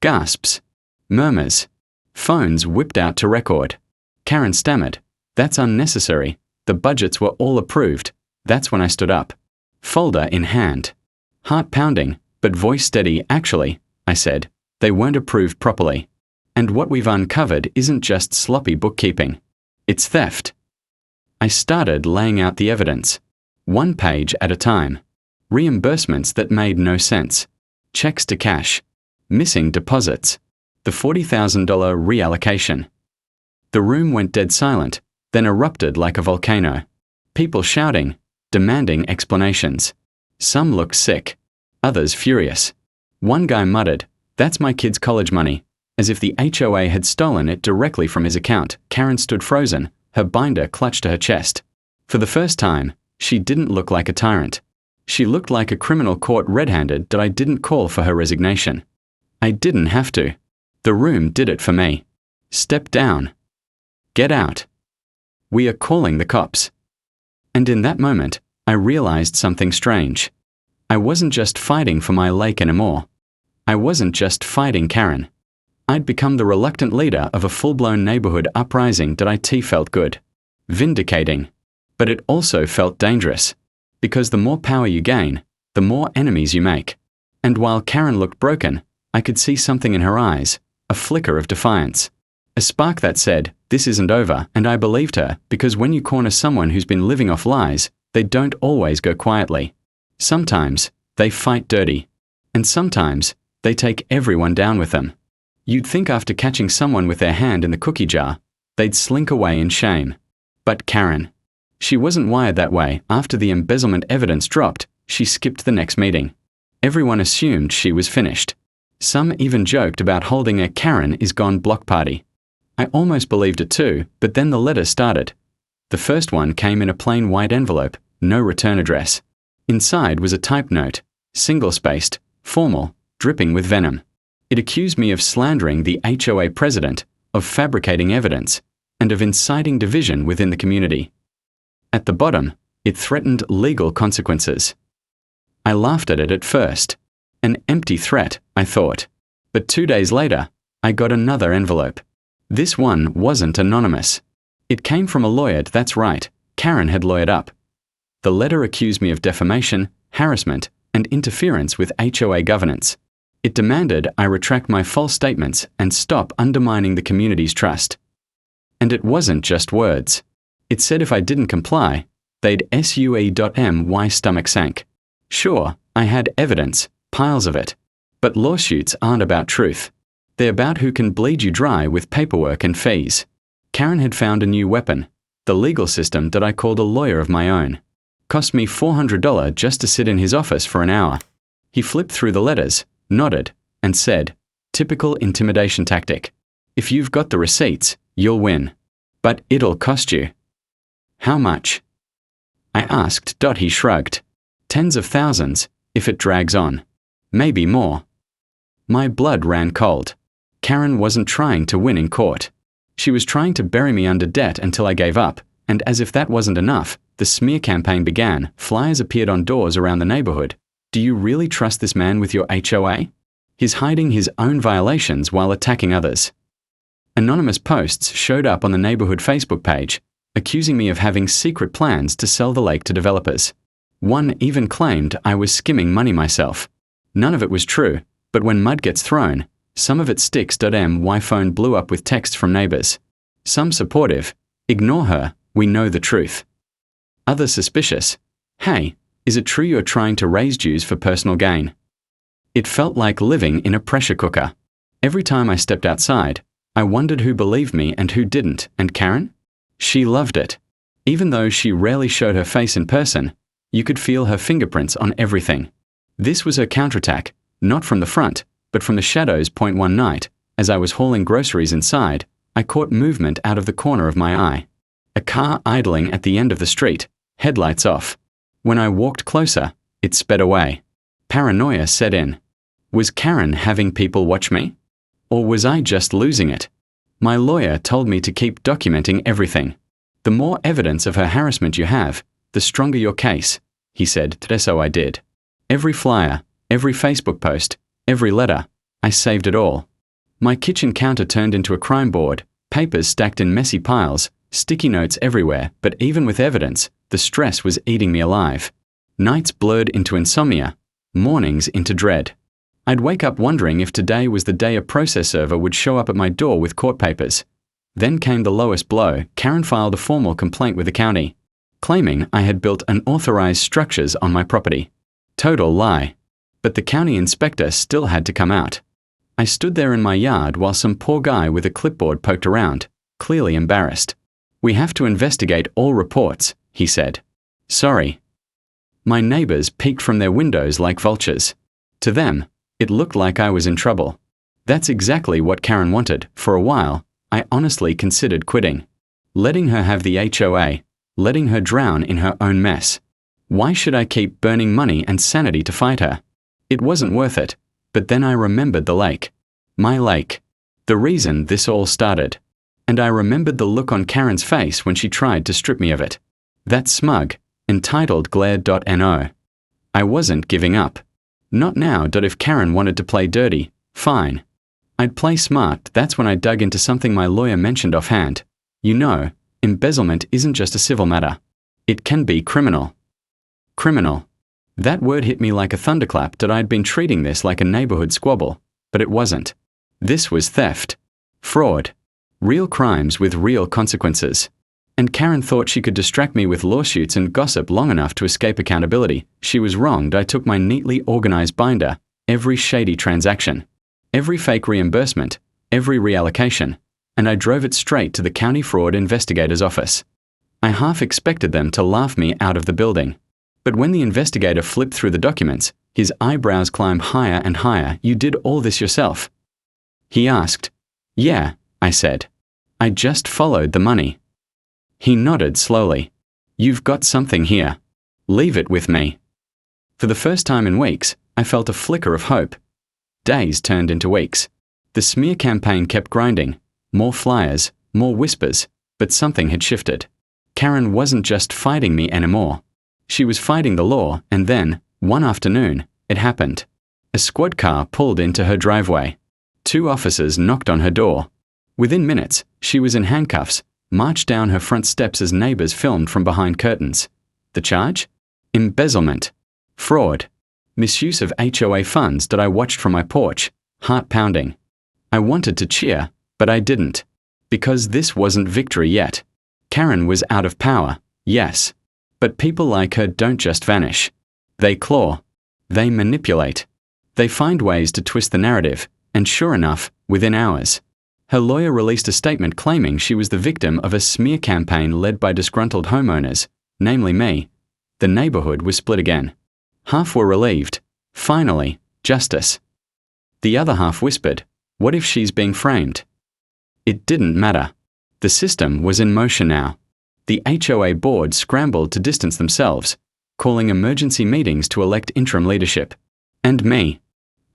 A: Gasps. Murmurs. Phones whipped out to record. Karen stammered, "That's unnecessary. The budgets were all approved." That's when I stood up. Folder in hand. Heart pounding, but voice steady. "Actually," I said, "they weren't approved properly. And what we've uncovered isn't just sloppy bookkeeping. It's theft." I started laying out the evidence. 1 page at a time. Reimbursements that made no sense. Checks to cash. Missing deposits. The $40,000 reallocation. The room went dead silent, then erupted like a volcano. People shouting, demanding explanations. Some looked sick. Others furious. One guy muttered, "That's my kid's college money," as if the HOA had stolen it directly from his account. Karen stood frozen, her binder clutched to her chest. For the first time, she didn't look like a tyrant. She looked like a criminal caught red-handed. That I didn't call for her resignation. I didn't have to. The room did it for me. "Step down. Get out. We are calling the cops." And in that moment, I realized something strange. I wasn't just fighting for my lake anymore. I wasn't just fighting Karen. I'd become the reluctant leader of a full-blown neighborhood uprising. That IT felt good. Vindicating. But it also felt dangerous. Because the more power you gain, the more enemies you make. And while Karen looked broken, I could see something in her eyes, a flicker of defiance. A spark that said, "This isn't over," and I believed her, because when you corner someone who's been living off lies, they don't always go quietly. Sometimes, they fight dirty. And sometimes, they take everyone down with them. You'd think after catching someone with their hand in the cookie jar, they'd slink away in shame. But Karen. She wasn't wired that way. After the embezzlement evidence dropped, she skipped the next meeting. Everyone assumed she was finished. Some even joked about holding a "Karen is gone" block party. I almost believed it too, but then the letters started. The first one came in a plain white envelope, no return address. Inside was a typed note, single-spaced, formal, dripping with venom. It accused me of slandering the HOA president, of fabricating evidence, and of inciting division within the community. At the bottom, it threatened legal consequences. I laughed at it at first. An empty threat, I thought. But 2 days later, I got another envelope. This one wasn't anonymous. It came from a lawyer. That's right, Karen had lawyered up. The letter accused me of defamation, harassment, and interference with HOA governance. It demanded I retract my false statements and stop undermining the community's trust. And it wasn't just words. It said if I didn't comply, they'd sue.my stomach sank. Sure, I had evidence, piles of it. But lawsuits aren't about truth. They're about who can bleed you dry with paperwork and fees. Karen had found a new weapon, the legal system that I called a lawyer of my own. Cost me $400 just to sit in his office for an hour. He flipped through the letters, nodded, and said, "Typical intimidation tactic. If you've got the receipts, you'll win. But it'll cost you." "How much?" I asked. He shrugged. "Tens of thousands, if it drags on. Maybe more." My blood ran cold. Karen wasn't trying to win in court. She was trying to bury me under debt until I gave up, and as if that wasn't enough, the smear campaign began. Flyers appeared on doors around the neighborhood. "Do you really trust this man with your HOA? He's hiding his own violations while attacking others." Anonymous posts showed up on the neighborhood Facebook page, accusing me of having secret plans to sell the lake to developers. One even claimed I was skimming money myself. None of it was true, but when mud gets thrown, some of it sticks. My phone blew up with texts from neighbors. Some supportive, ignore her, we know the truth. Others suspicious, hey, is it true you're trying to raise Jews for personal gain? It felt like living in a pressure cooker. Every time I stepped outside, I wondered who believed me and who didn't, and Karen? She loved it. Even though she rarely showed her face in person, you could feel her fingerprints on everything. This was her counterattack, not from the front, but from the shadows. One night, as I was hauling groceries inside, I caught movement out of the corner of my eye. A car idling at the end of the street, headlights off. When I walked closer, it sped away. Paranoia set in. Was Karen having people watch me? Or was I just losing it? My lawyer told me to keep documenting everything. The more evidence of her harassment you have, the stronger your case, he said, so I did. Every flyer, every Facebook post, every letter, I saved it all. My kitchen counter turned into a crime board, papers stacked in messy piles, sticky notes everywhere, but even with evidence, the stress was eating me alive. Nights blurred into insomnia, mornings into dread. I'd wake up wondering if today was the day a process server would show up at my door with court papers. Then came the lowest blow. Karen filed a formal complaint with the county, claiming I had built unauthorized structures on my property. Total lie. But the county inspector still had to come out. I stood there in my yard while some poor guy with a clipboard poked around, clearly embarrassed. We have to investigate all reports, he said. Sorry. My neighbors peeked from their windows like vultures. To them, it looked like I was in trouble. That's exactly what Karen wanted. For a while, I honestly considered quitting. Letting her have the HOA, letting her drown in her own mess. Why should I keep burning money and sanity to fight her? It wasn't worth it. But then I remembered the lake. My lake. The reason this all started. And I remembered the look on Karen's face when she tried to strip me of it. That smug, entitled glare.no. I wasn't giving up. Not now. If Karen wanted to play dirty, fine. I'd play smart. That's when I dug into something my lawyer mentioned offhand. You know, embezzlement isn't just a civil matter. It can be criminal. Criminal. That word hit me like a thunderclap. I'd been treating this like a neighborhood squabble, but it wasn't. This was theft. Fraud. Real crimes with real consequences. And Karen thought she could distract me with lawsuits and gossip long enough to escape accountability. She was wronged. I took my neatly organized binder, every shady transaction, every fake reimbursement, every reallocation, and I drove it straight to the county fraud investigator's office. I half expected them to laugh me out of the building. But when the investigator flipped through the documents, his eyebrows climbed higher and higher. You did all this yourself? He asked. Yeah, I said. I just followed the money. He nodded slowly. You've got something here. Leave it with me. For the first time in weeks, I felt a flicker of hope. Days turned into weeks. The smear campaign kept grinding. More flyers, more whispers, but something had shifted. Karen wasn't just fighting me anymore. She was fighting the law, and then, one afternoon, it happened. A squad car pulled into her driveway. 2 officers knocked on her door. Within minutes, she was in handcuffs, marched down her front steps as neighbors filmed from behind curtains. The charge? Embezzlement. Fraud. Misuse of HOA funds. I watched from my porch, heart pounding. I wanted to cheer, but I didn't. Because this wasn't victory yet. Karen was out of power, yes. But people like her don't just vanish. They claw. They manipulate. They find ways to twist the narrative, and sure enough, within hours, her lawyer released a statement claiming she was the victim of a smear campaign led by disgruntled homeowners, namely me. The neighborhood was split again. Half were relieved. Finally, justice. The other half whispered, what if she's being framed? It didn't matter. The system was in motion now. The HOA board scrambled to distance themselves, calling emergency meetings to elect interim leadership. And me.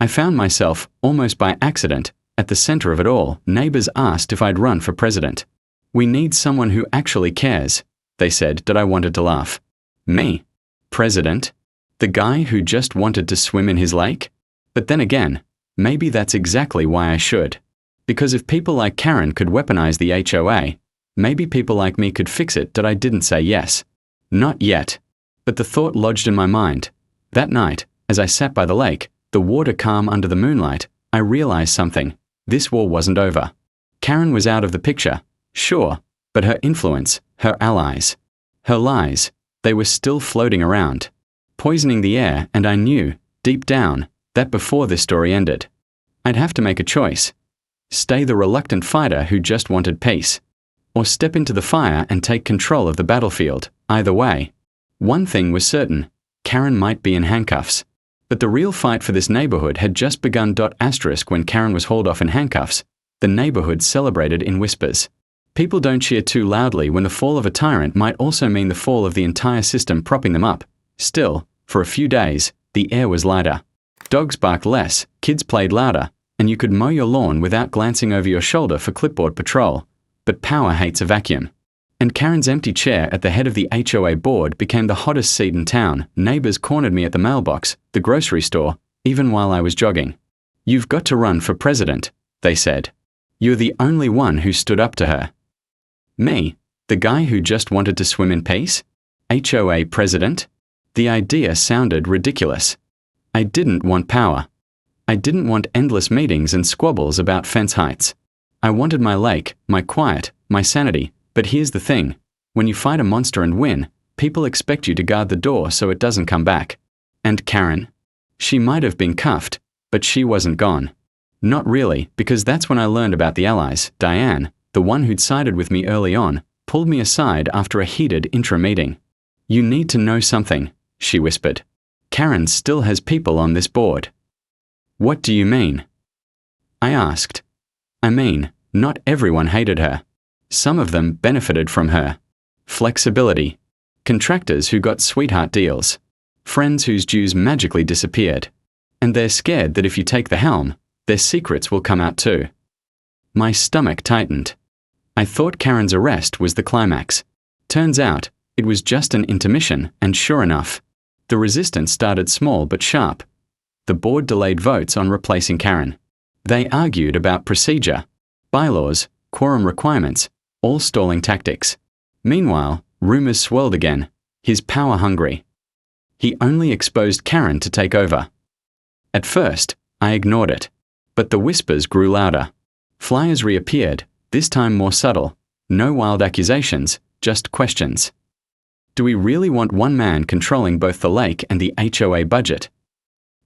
A: I found myself, almost by accident, at the center of it all. Neighbors asked if I'd run for president. We need someone who actually cares, they said. I wanted to laugh. Me? President? The guy who just wanted to swim in his lake? But then again, maybe that's exactly why I should. Because if people like Karen could weaponize the HOA, maybe people like me could fix it. I didn't say yes. Not yet. But the thought lodged in my mind. That night, as I sat by the lake, the water calm under the moonlight, I realized something. This war wasn't over. Karen was out of the picture, Sure, but her influence, her allies, her lies, they were still floating around, poisoning the air, and I knew, deep down, that before this story ended, I'd have to make a choice. Stay the reluctant fighter who just wanted peace, or step into the fire and take control of the battlefield. Either way, one thing was certain, Karen might be in handcuffs. But the real fight for this neighborhood had just begun. When Karen was hauled off in handcuffs, the neighborhood celebrated in whispers. People don't cheer too loudly when the fall of a tyrant might also mean the fall of the entire system propping them up. Still, for a few days, the air was lighter. Dogs barked less, kids played louder, and you could mow your lawn without glancing over your shoulder for clipboard patrol. But power hates a vacuum. And Karen's empty chair at the head of the HOA board became the hottest seat in town. Neighbors cornered me at the mailbox, the grocery store, even while I was jogging. "You've got to run for president," they said. "You're the only one who stood up to her." Me, the guy who just wanted to swim in peace? HOA president? The idea sounded ridiculous. I didn't want power. I didn't want endless meetings and squabbles about fence heights. I wanted my lake, my quiet, my sanity. But here's the thing, when you fight a monster and win, people expect you to guard the door so it doesn't come back. And Karen? She might have been cuffed, but she wasn't gone. Not really, because that's when I learned about the allies. Diane, the one who'd sided with me early on, pulled me aside after a heated intra-meeting. "You need to know something," she whispered. "Karen still has people on this board." "What do you mean?" I asked. "I mean, not everyone hated her. Some of them benefited from her flexibility. Contractors who got sweetheart deals. Friends whose dues magically disappeared. And they're scared that if you take the helm, their secrets will come out too." My stomach tightened. I thought Karen's arrest was the climax. Turns out, it was just an intermission, and sure enough, the resistance started small but sharp. The board delayed votes on replacing Karen. They argued about procedure, bylaws, quorum requirements, all stalling tactics. Meanwhile, rumors swirled again. He's power hungry. He only exposed Karen to take over. At first, I ignored it. But the whispers grew louder. Flyers reappeared, this time more subtle. No wild accusations, just questions. Do we really want one man controlling both the lake and the HOA budget?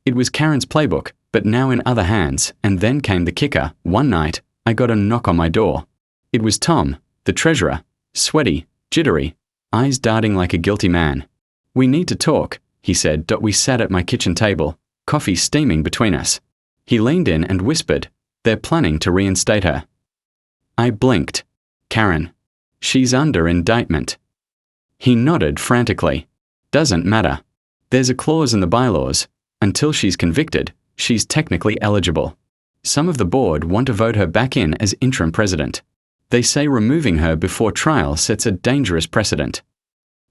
A: It was Karen's playbook, but now in other hands, and then came the kicker. One night, I got a knock on my door. It was Tom, the treasurer, sweaty, jittery, eyes darting like a guilty man. "We need to talk," he said. We sat at my kitchen table, coffee steaming between us. He leaned in and whispered, "They're planning to reinstate her." I blinked. "Karen. She's under indictment." He nodded frantically. "Doesn't matter. There's a clause in the bylaws. Until she's convicted, she's technically eligible. Some of the board want to vote her back in as interim president. They say removing her before trial sets a dangerous precedent."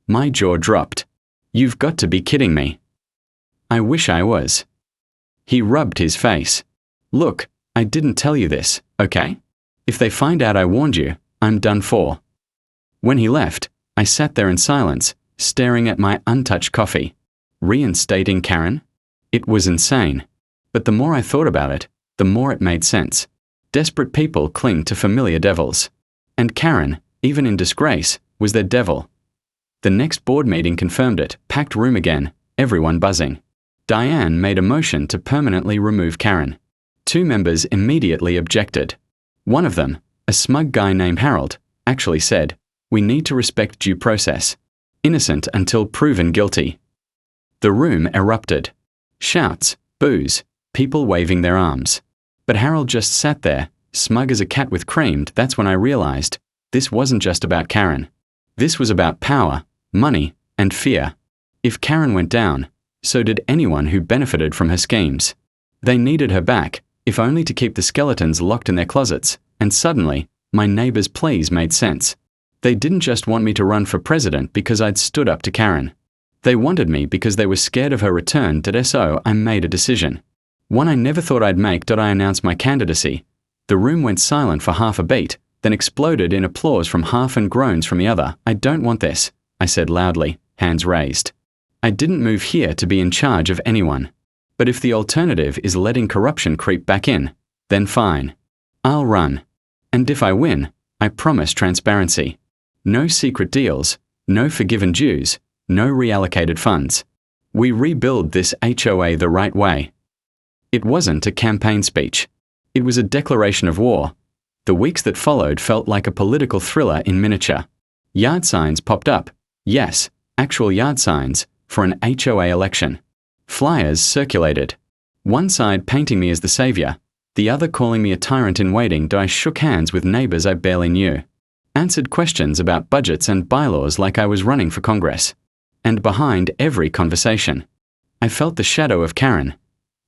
A: My jaw dropped. "You've got to be kidding me." I wish I was. He rubbed his face. "Look, I didn't tell you this, okay? If they find out I warned you, I'm done for." When he left, I sat there in silence, staring at my untouched coffee. Reinstating Karen? It was insane. But the more I thought about it, the more it made sense. Desperate people cling to familiar devils. And Karen, even in disgrace, was their devil. The next board meeting confirmed it, packed room again, everyone buzzing. Diane made a motion to permanently remove Karen. 2 members immediately objected. One of them, a smug guy named Harold, actually said, "We need to respect due process. Innocent until proven guilty." The room erupted. Shouts, boos, people waving their arms. But Harold just sat there, smug as a cat with creamed. That's when I realized this wasn't just about Karen. This was about power, money, and fear. If Karen went down, so did anyone who benefited from her schemes. They needed her back, if only to keep the skeletons locked in their closets, and suddenly, my neighbor's pleas made sense. They didn't just want me to run for president because I'd stood up to Karen. They wanted me because they were scared of her return. So I made a decision. One I never thought I'd make. I announced my candidacy. The room went silent for half a beat, then exploded in applause from half and groans from the other. "I don't want this," I said loudly, hands raised. I didn't move here to be in charge of anyone. But if the alternative is letting corruption creep back in, then fine. I'll run. And if I win, I promise transparency. No secret deals, no forgiven dues, no reallocated funds. We rebuild this HOA the right way. It wasn't a campaign speech. It was a declaration of war. The weeks that followed felt like a political thriller in miniature. Yard signs popped up. Yes, actual yard signs for an HOA election. Flyers circulated. One side painting me as the savior, the other calling me a tyrant in waiting. I shook hands with neighbors I barely knew. Answered questions about budgets and bylaws like I was running for Congress. And behind every conversation, I felt the shadow of Karen.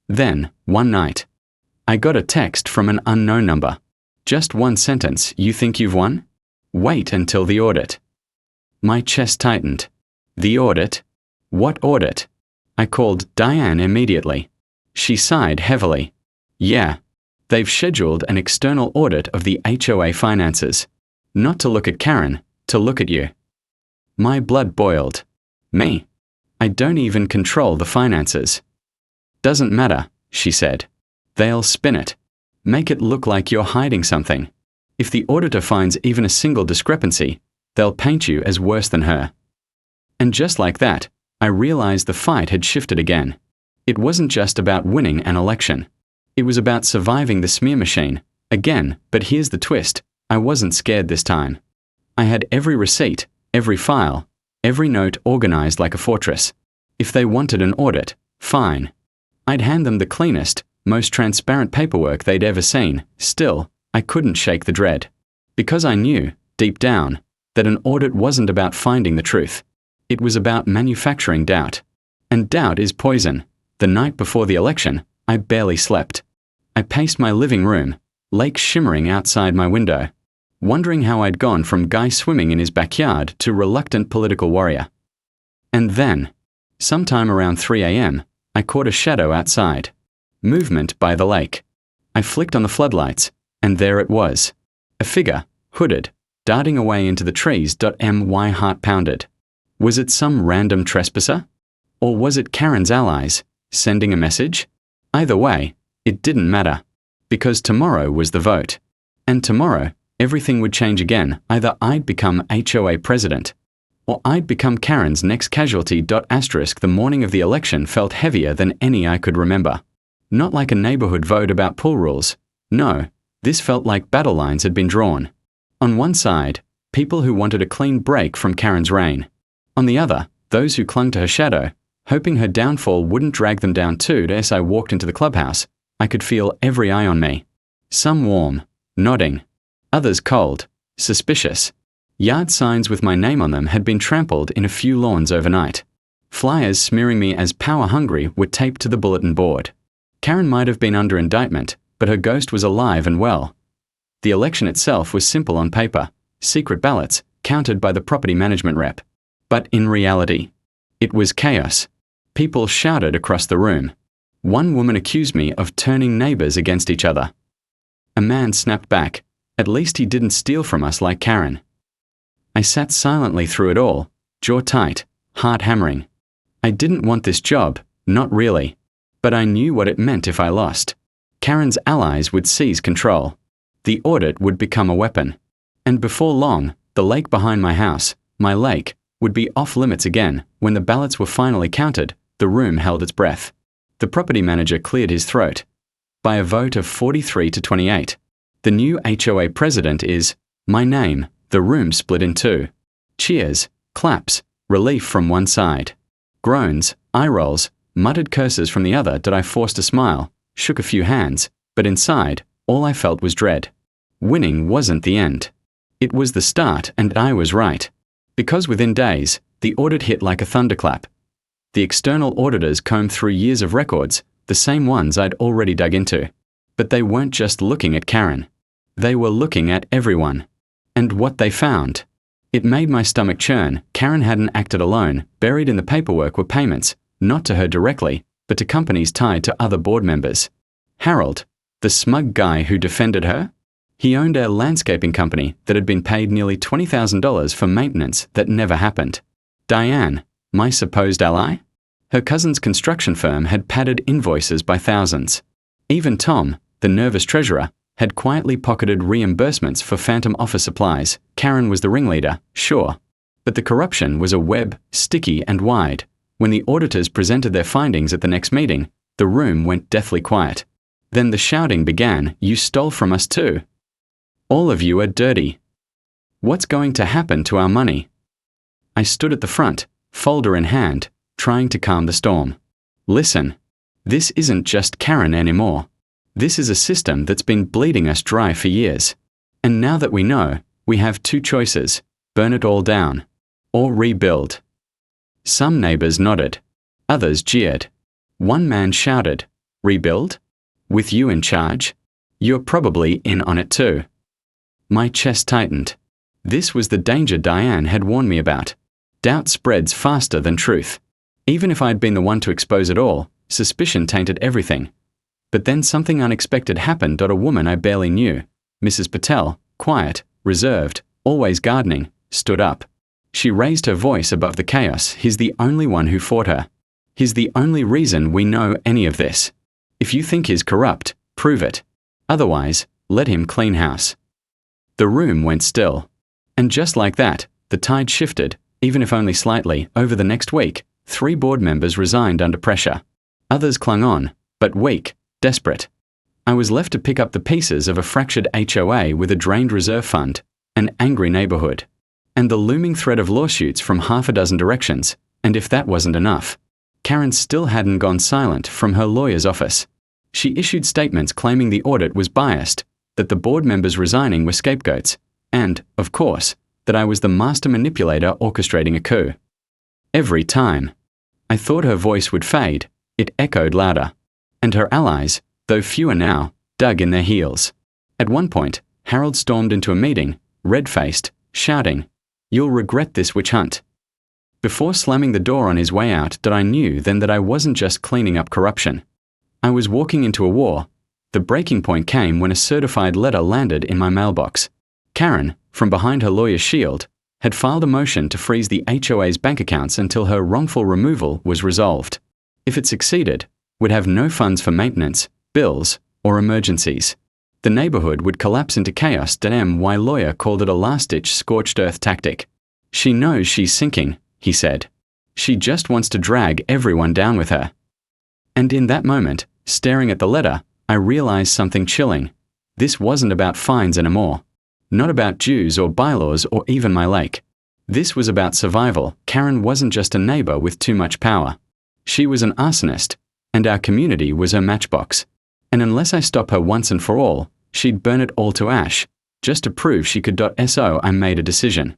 A: Then, one night, I got a text from an unknown number. Just one sentence: "You think you've won? Wait until the audit." My chest tightened. The audit? What audit? I called Diane immediately. She sighed heavily. Yeah, they've scheduled an external audit of the HOA finances. Not to look at Karen, to look at you. My blood boiled. Me? I don't even control the finances. Doesn't matter, she said. They'll spin it. Make it look like you're hiding something. If the auditor finds even a single discrepancy, they'll paint you as worse than her. And just like that, I realized the fight had shifted again. It wasn't just about winning an election. It was about surviving the smear machine. Again, but here's the twist. I wasn't scared this time. I had every receipt, every file, every note organized like a fortress. If they wanted an audit, fine. I'd hand them the cleanest, most transparent paperwork they'd ever seen. Still, I couldn't shake the dread. Because I knew, deep down, that an audit wasn't about finding the truth. It was about manufacturing doubt. And doubt is poison. The night before the election, I barely slept. I paced my living room, lake shimmering outside my window, wondering how I'd gone from guy swimming in his backyard to reluctant political warrior. And then, sometime around 3 a.m., I caught a shadow outside. Movement by the lake. I flicked on the floodlights, and there it was. A figure, hooded, darting away into the trees. My heart pounded. Was it some random trespasser? Or was it Karen's allies, sending a message? Either way, it didn't matter. Because tomorrow was the vote. And tomorrow, everything would change again. Either I'd become HOA president, or I'd become Karen's next casualty. The morning of the election felt heavier than any I could remember. Not like a neighborhood vote about pool rules. No, this felt like battle lines had been drawn. On one side, people who wanted a clean break from Karen's reign. On the other, those who clung to her shadow, hoping her downfall wouldn't drag them down too. As I walked into the clubhouse, I could feel every eye on me. Some warm, nodding. Others cold, suspicious. Yard signs with my name on them had been trampled in a few lawns overnight. Flyers smearing me as power-hungry were taped to the bulletin board. Karen might have been under indictment, but her ghost was alive and well. The election itself was simple on paper, secret ballots, counted by the property management rep. But in reality, it was chaos. People shouted across the room. One woman accused me of turning neighbors against each other. A man snapped back. At least he didn't steal from us like Karen. I sat silently through it all, jaw tight, heart hammering. I didn't want this job, not really. But I knew what it meant if I lost. Karen's allies would seize control. The audit would become a weapon. And before long, the lake behind my house, my lake, would be off limits again. When the ballots were finally counted, the room held its breath. The property manager cleared his throat. By a vote of 43 to 28, the new HOA president is my name. The room split in two. Cheers, claps, relief from one side. Groans, eye rolls, muttered curses from the other. I forced a smile, shook a few hands, but inside, all I felt was dread. Winning wasn't the end. It was the start, and I was right. Because within days, the audit hit like a thunderclap. The external auditors combed through years of records, the same ones I'd already dug into. But they weren't just looking at Karen. They were looking at everyone. And what they found. It made my stomach churn. Karen hadn't acted alone. Buried in the paperwork were payments, not to her directly, but to companies tied to other board members. Harold, the smug guy who defended her? He owned a landscaping company that had been paid nearly $20,000 for maintenance that never happened. Diane, my supposed ally? Her cousin's construction firm had padded invoices by thousands. Even Tom, the nervous treasurer, had quietly pocketed reimbursements for phantom office supplies. Karen was the ringleader, sure. But the corruption was a web, sticky and wide. When the auditors presented their findings at the next meeting, the room went deathly quiet. Then the shouting began, "You stole from us too. All of you are dirty. What's going to happen to our money?" I stood at the front, folder in hand, trying to calm the storm. Listen, this isn't just Karen anymore. This is a system that's been bleeding us dry for years. And now that we know, we have two choices: burn it all down, or rebuild. Some neighbors nodded. Others jeered. One man shouted, "Rebuild? With you in charge? You're probably in on it too." My chest tightened. This was the danger Diane had warned me about. Doubt spreads faster than truth. Even if I'd been the one to expose it all, suspicion tainted everything. But then something unexpected happened. A woman I barely knew, Mrs. Patel, quiet, reserved, always gardening, stood up. She raised her voice above the chaos. "He's the only one who fought her. He's the only reason we know any of this. If you think he's corrupt, prove it. Otherwise, let him clean house." The room went still. And just like that, the tide shifted, even if only slightly. Over the next week, 3 board members resigned under pressure. Others clung on, but weak, desperate. I was left to pick up the pieces of a fractured HOA with a drained reserve fund, an angry neighborhood, and the looming threat of lawsuits from half a dozen directions. And if that wasn't enough, Karen still hadn't gone silent from her lawyer's office. She issued statements claiming the audit was biased, that the board members resigning were scapegoats, and, of course, that I was the master manipulator orchestrating a coup. Every time I thought her voice would fade, it echoed louder. And her allies, though fewer now, dug in their heels. At one point, Harold stormed into a meeting, red-faced, shouting, "You'll regret this witch hunt." Before slamming the door on his way out, I knew then that I wasn't just cleaning up corruption. I was walking into a war. The breaking point came when a certified letter landed in my mailbox. Karen, from behind her lawyer's shield, had filed a motion to freeze the HOA's bank accounts until her wrongful removal was resolved. If it succeeded, we'd have no funds for maintenance, bills, or emergencies. The neighborhood would collapse into chaos. My lawyer called it a last-ditch scorched earth tactic. "She knows she's sinking," he said. "She just wants to drag everyone down with her." And in that moment, staring at the letter, I realized something chilling. This wasn't about fines anymore. Not about dues or bylaws or even my lake. This was about survival. Karen wasn't just a neighbor with too much power. She was an arsonist, and our community was her matchbox. And unless I stop her once and for all, she'd burn it all to ash, just to prove she could. So I made a decision.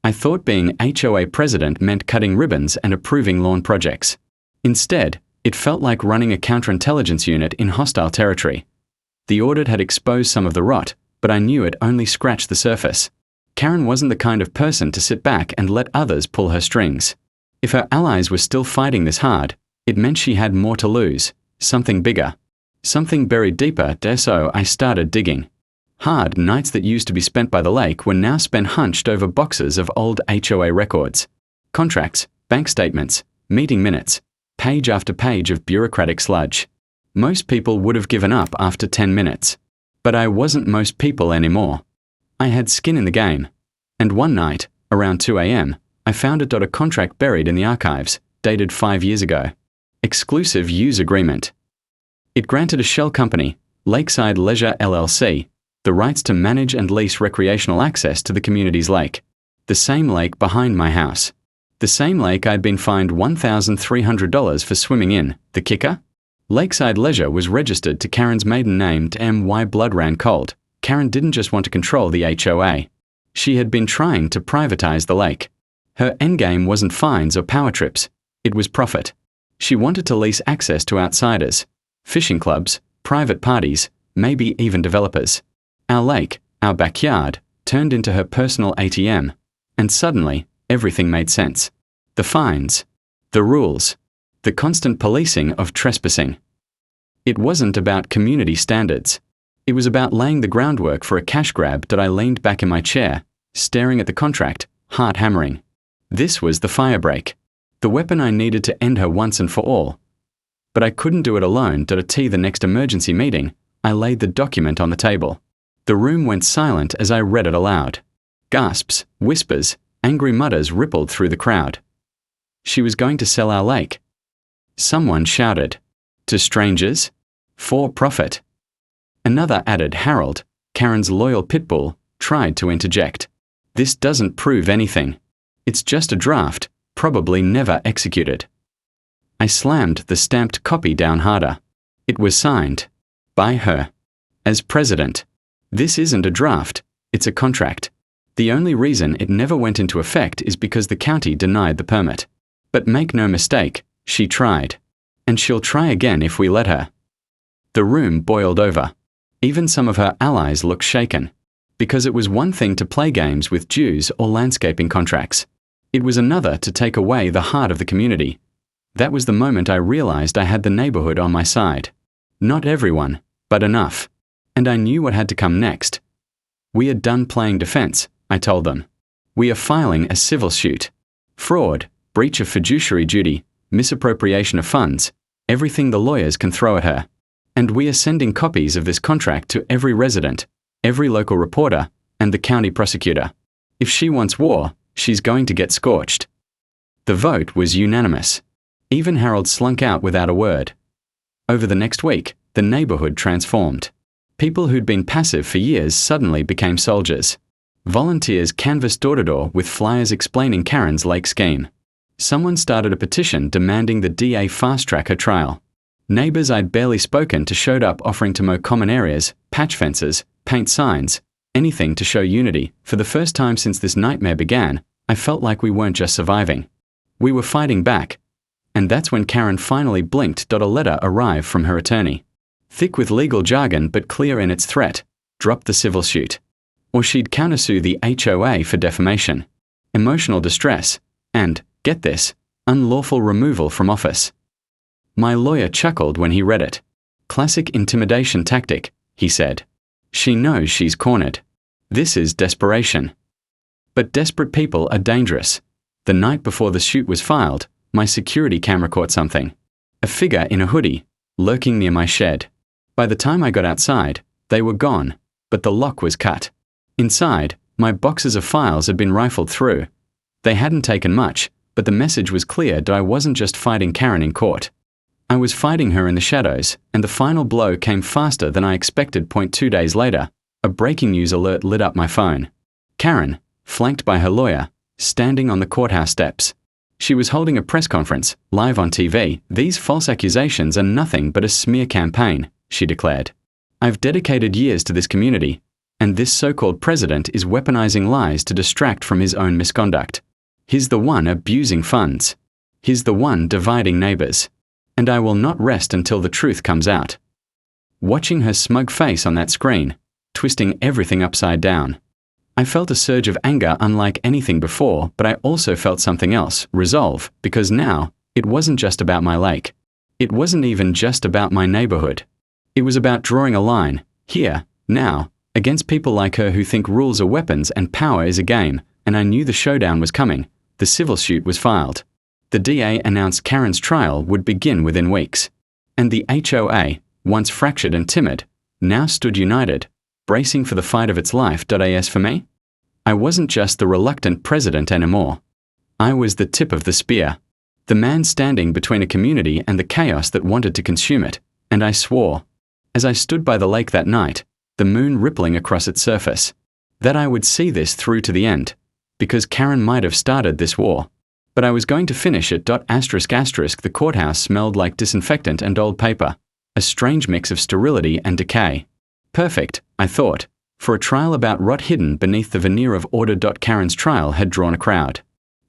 A: I thought being HOA president meant cutting ribbons and approving lawn projects. Instead, it felt like running a counterintelligence unit in hostile territory. The audit had exposed some of the rot, but I knew it only scratched the surface. Karen wasn't the kind of person to sit back and let others pull her strings. If her allies were still fighting this hard, it meant she had more to lose, something bigger, something buried deeper. So I started digging. Hard nights that used to be spent by the lake were now spent hunched over boxes of old HOA records. Contracts, bank statements, meeting minutes, page after page of bureaucratic sludge. Most people would have given up after 10 minutes. But I wasn't most people anymore. I had skin in the game. And one night, around 2 a.m., I found a contract buried in the archives, dated 5 years ago. Exclusive use agreement. It granted a shell company, Lakeside Leisure LLC, the rights to manage and lease recreational access to the community's lake. The same lake behind my house. The same lake I'd been fined $1,300 for swimming in. The kicker? Lakeside Leisure was registered to Karen's maiden name. My blood ran cold. Karen didn't just want to control the HOA. She had been trying to privatize the lake. Her endgame wasn't fines or power trips. It was profit. She wanted to lease access to outsiders, fishing clubs, private parties, maybe even developers. Our lake, our backyard, turned into her personal ATM. And suddenly, everything made sense. The fines, the rules, the constant policing of trespassing. It wasn't about community standards. It was about laying the groundwork for a cash grab. I leaned back in my chair, staring at the contract, heart hammering. This was the firebreak. The weapon I needed to end her once and for all. But I couldn't do it alone. The next emergency meeting, I laid the document on the table. The room went silent as I read it aloud. Gasps, whispers, angry mutters rippled through the crowd. She was going to sell our lake. Someone shouted, "To strangers? For profit." Another added, Harold, Karen's loyal pit bull, tried to interject. "This doesn't prove anything. It's just a draft, probably never executed." I slammed the stamped copy down harder. It was signed. By her. As president. This isn't a draft, it's a contract. The only reason it never went into effect is because the county denied the permit. But make no mistake, she tried. And she'll try again if we let her. The room boiled over. Even some of her allies looked shaken. Because it was one thing to play games with dues or landscaping contracts. It was another to take away the heart of the community. That was the moment I realized I had the neighborhood on my side. Not everyone, but enough. And I knew what had to come next. We are done playing defense, I told them. We are filing a civil suit. Fraud, breach of fiduciary duty, misappropriation of funds, everything the lawyers can throw at her. And we are sending copies of this contract to every resident, every local reporter, and the county prosecutor. If she wants war, she's going to get scorched. The vote was unanimous. Even Harold slunk out without a word. Over the next week, the neighborhood transformed. People who'd been passive for years suddenly became soldiers. Volunteers canvassed door-to-door with flyers explaining Karen's lake scheme. Someone started a petition demanding the DA fast-track her trial. Neighbors I'd barely spoken to showed up offering to mow common areas, patch fences, paint signs, anything to show unity. For the first time since this nightmare began, I felt like we weren't just surviving. We were fighting back. And that's when Karen finally blinked. A letter arrived from her attorney. Thick with legal jargon but clear in its threat. Drop the civil suit. Or she'd countersue the HOA for defamation, emotional distress, and, get this, unlawful removal from office. My lawyer chuckled when he read it. Classic intimidation tactic, he said. She knows she's cornered. This is desperation. But desperate people are dangerous. The night before the suit was filed, my security camera caught something. A figure in a hoodie, lurking near my shed. By the time I got outside, they were gone, but the lock was cut. Inside, my boxes of files had been rifled through. They hadn't taken much, but the message was clear that I wasn't just fighting Karen in court. I was fighting her in the shadows, and the final blow came faster than I expected. 2 days later, a breaking news alert lit up my phone. Karen, flanked by her lawyer, standing on the courthouse steps. She was holding a press conference, live on TV. "These false accusations are nothing but a smear campaign," she declared. "I've dedicated years to this community, and this so-called president is weaponizing lies to distract from his own misconduct. He's the one abusing funds. He's the one dividing neighbors. And I will not rest until the truth comes out." Watching her smug face on that screen, twisting everything upside down, I felt a surge of anger unlike anything before, but I also felt something else, resolve, because now, it wasn't just about my lake. It wasn't even just about my neighborhood. It was about drawing a line, here, now, against people like her who think rules are weapons and power is a game, and I knew the showdown was coming. The civil suit was filed. The DA announced Karen's trial would begin within weeks. And the HOA, once fractured and timid, now stood united, bracing for the fight of its life. As for me, I wasn't just the reluctant president anymore. I was the tip of the spear, the man standing between a community and the chaos that wanted to consume it, and I swore, as I stood by the lake that night, the moon rippling across its surface, that I would see this through to the end, because Karen might have started this war. But I was going to finish it. The courthouse smelled like disinfectant and old paper, a strange mix of sterility and decay. Perfect, I thought, for a trial about rot hidden beneath the veneer of order. Karen's trial had drawn a crowd.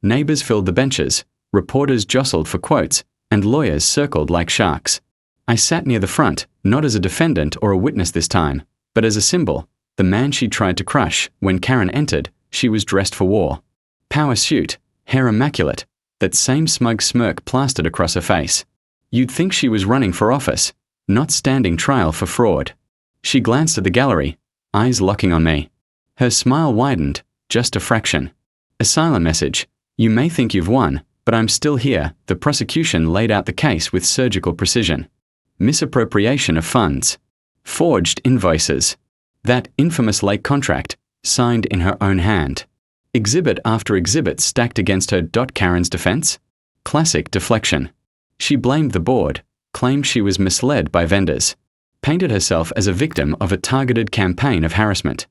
A: Neighbors filled the benches, reporters jostled for quotes, and lawyers circled like sharks. I sat near the front, not as a defendant or a witness this time, but as a symbol, the man she tried to crush. When Karen entered, she was dressed for war. Power suit, hair immaculate, that same smug smirk plastered across her face. You'd think she was running for office, not standing trial for fraud. She glanced at the gallery, eyes locking on me. Her smile widened, just a fraction. A silent message. "You may think you've won, but I'm still here." The prosecution laid out the case with surgical precision. Misappropriation of funds. Forged invoices. That infamous lake contract, signed in her own hand. Exhibit after exhibit stacked against her. Karen's defense? Classic deflection. She blamed the board, claimed she was misled by vendors, painted herself as a victim of a targeted campaign of harassment.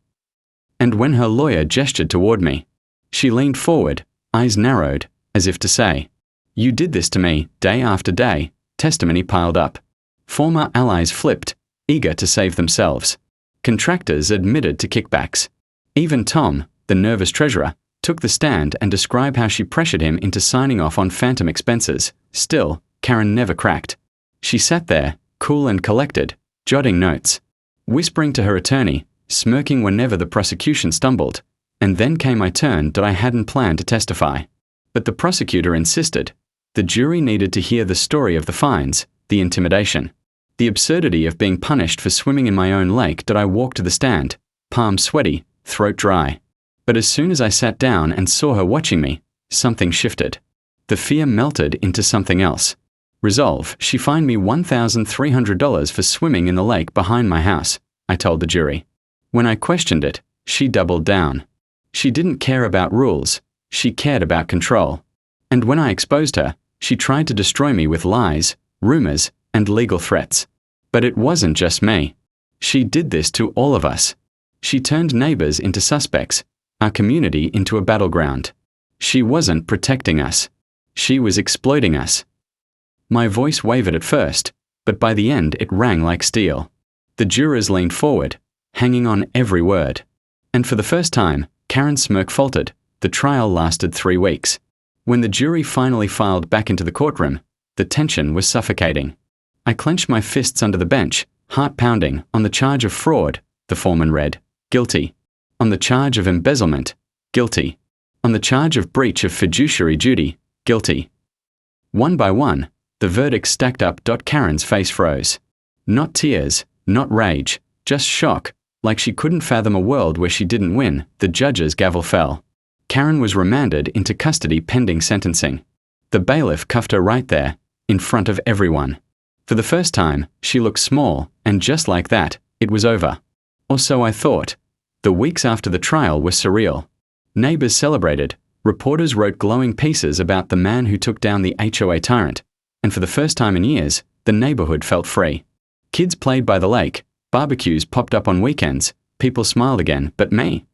A: And when her lawyer gestured toward me, she leaned forward, eyes narrowed, as if to say, "You did this to me, day after day." Testimony piled up. Former allies flipped, eager to save themselves. Contractors admitted to kickbacks. Even Tom, the nervous treasurer, took the stand and described how she pressured him into signing off on phantom expenses. Still, Karen never cracked. She sat there, cool and collected, jotting notes, whispering to her attorney, smirking whenever the prosecution stumbled. And then came my turn that I hadn't planned to testify. But the prosecutor insisted. The jury needed to hear the story of the fines, the intimidation, the absurdity of being punished for swimming in my own lake. That I walked to the stand, palms sweaty, throat dry. But as soon as I sat down and saw her watching me, something shifted. The fear melted into something else. Resolve. She fined me $1,300 for swimming in the lake behind my house, I told the jury. When I questioned it, she doubled down. She didn't care about rules, she cared about control. And when I exposed her, she tried to destroy me with lies, rumors, and legal threats. But it wasn't just me. She did this to all of us. She turned neighbors into suspects, our community into a battleground. She wasn't protecting us. She was exploiting us. My voice wavered at first, but by the end it rang like steel. The jurors leaned forward, hanging on every word. And for the first time, Karen's smirk faltered. The trial lasted 3 weeks. When the jury finally filed back into the courtroom, the tension was suffocating. I clenched my fists under the bench, heart pounding. On the charge of fraud, the foreman read, "Guilty." On the charge of embezzlement, "Guilty." On the charge of breach of fiduciary duty, "Guilty." One by one, the verdicts stacked up. Karen's face froze. Not tears, not rage, just shock, like she couldn't fathom a world where she didn't win. The judge's gavel fell. Karen was remanded into custody pending sentencing. The bailiff cuffed her right there, in front of everyone. For the first time, she looked small, and just like that, it was over. Or so I thought. The weeks after the trial were surreal. Neighbors celebrated, reporters wrote glowing pieces about the man who took down the HOA tyrant, and for the first time in years, the neighborhood felt free. Kids played by the lake, barbecues popped up on weekends, people smiled again, but me?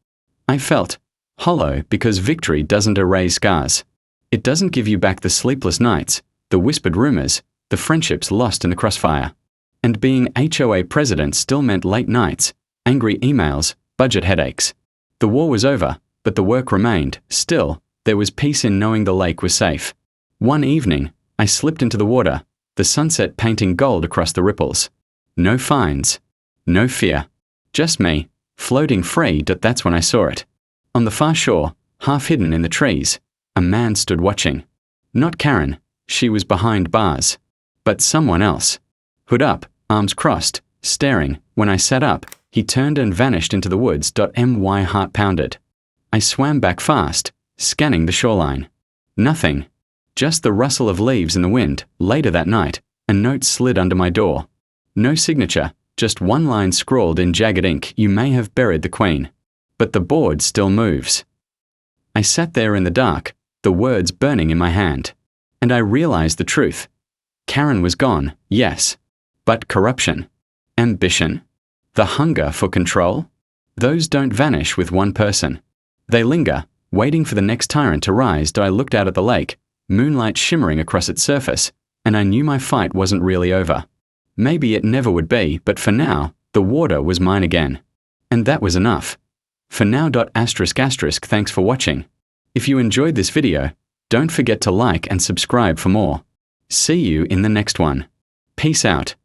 A: I felt hollow because victory doesn't erase scars. It doesn't give you back the sleepless nights, the whispered rumors, the friendships lost in the crossfire. And being HOA president still meant late nights, angry emails, budget headaches. The war was over, but the work remained. Still, there was peace in knowing the lake was safe. One evening, I slipped into the water, the sunset painting gold across the ripples. No fines. No fear. Just me, floating free. That's when I saw it. On the far shore, half hidden in the trees, a man stood watching. Not Karen, she was behind bars. But someone else. Hood up, arms crossed, staring. When I sat up, he turned and vanished into the woods. My heart pounded. I swam back fast, scanning the shoreline. Nothing. Just the rustle of leaves in the wind. Later that night, a note slid under my door. No signature, just one line scrawled in jagged ink. "You may have buried the Queen, but the board still moves." I sat there in the dark, the words burning in my hand. And I realized the truth. Karen was gone, yes. But corruption, ambition, the hunger for control, those don't vanish with one person. They linger, waiting for the next tyrant to rise. I looked out at the lake, moonlight shimmering across its surface, and I knew my fight wasn't really over. Maybe it never would be, but for now, the water was mine again. And that was enough. For now. Thanks for watching. If you enjoyed this video, don't forget to like and subscribe for more. See you in the next one. Peace out.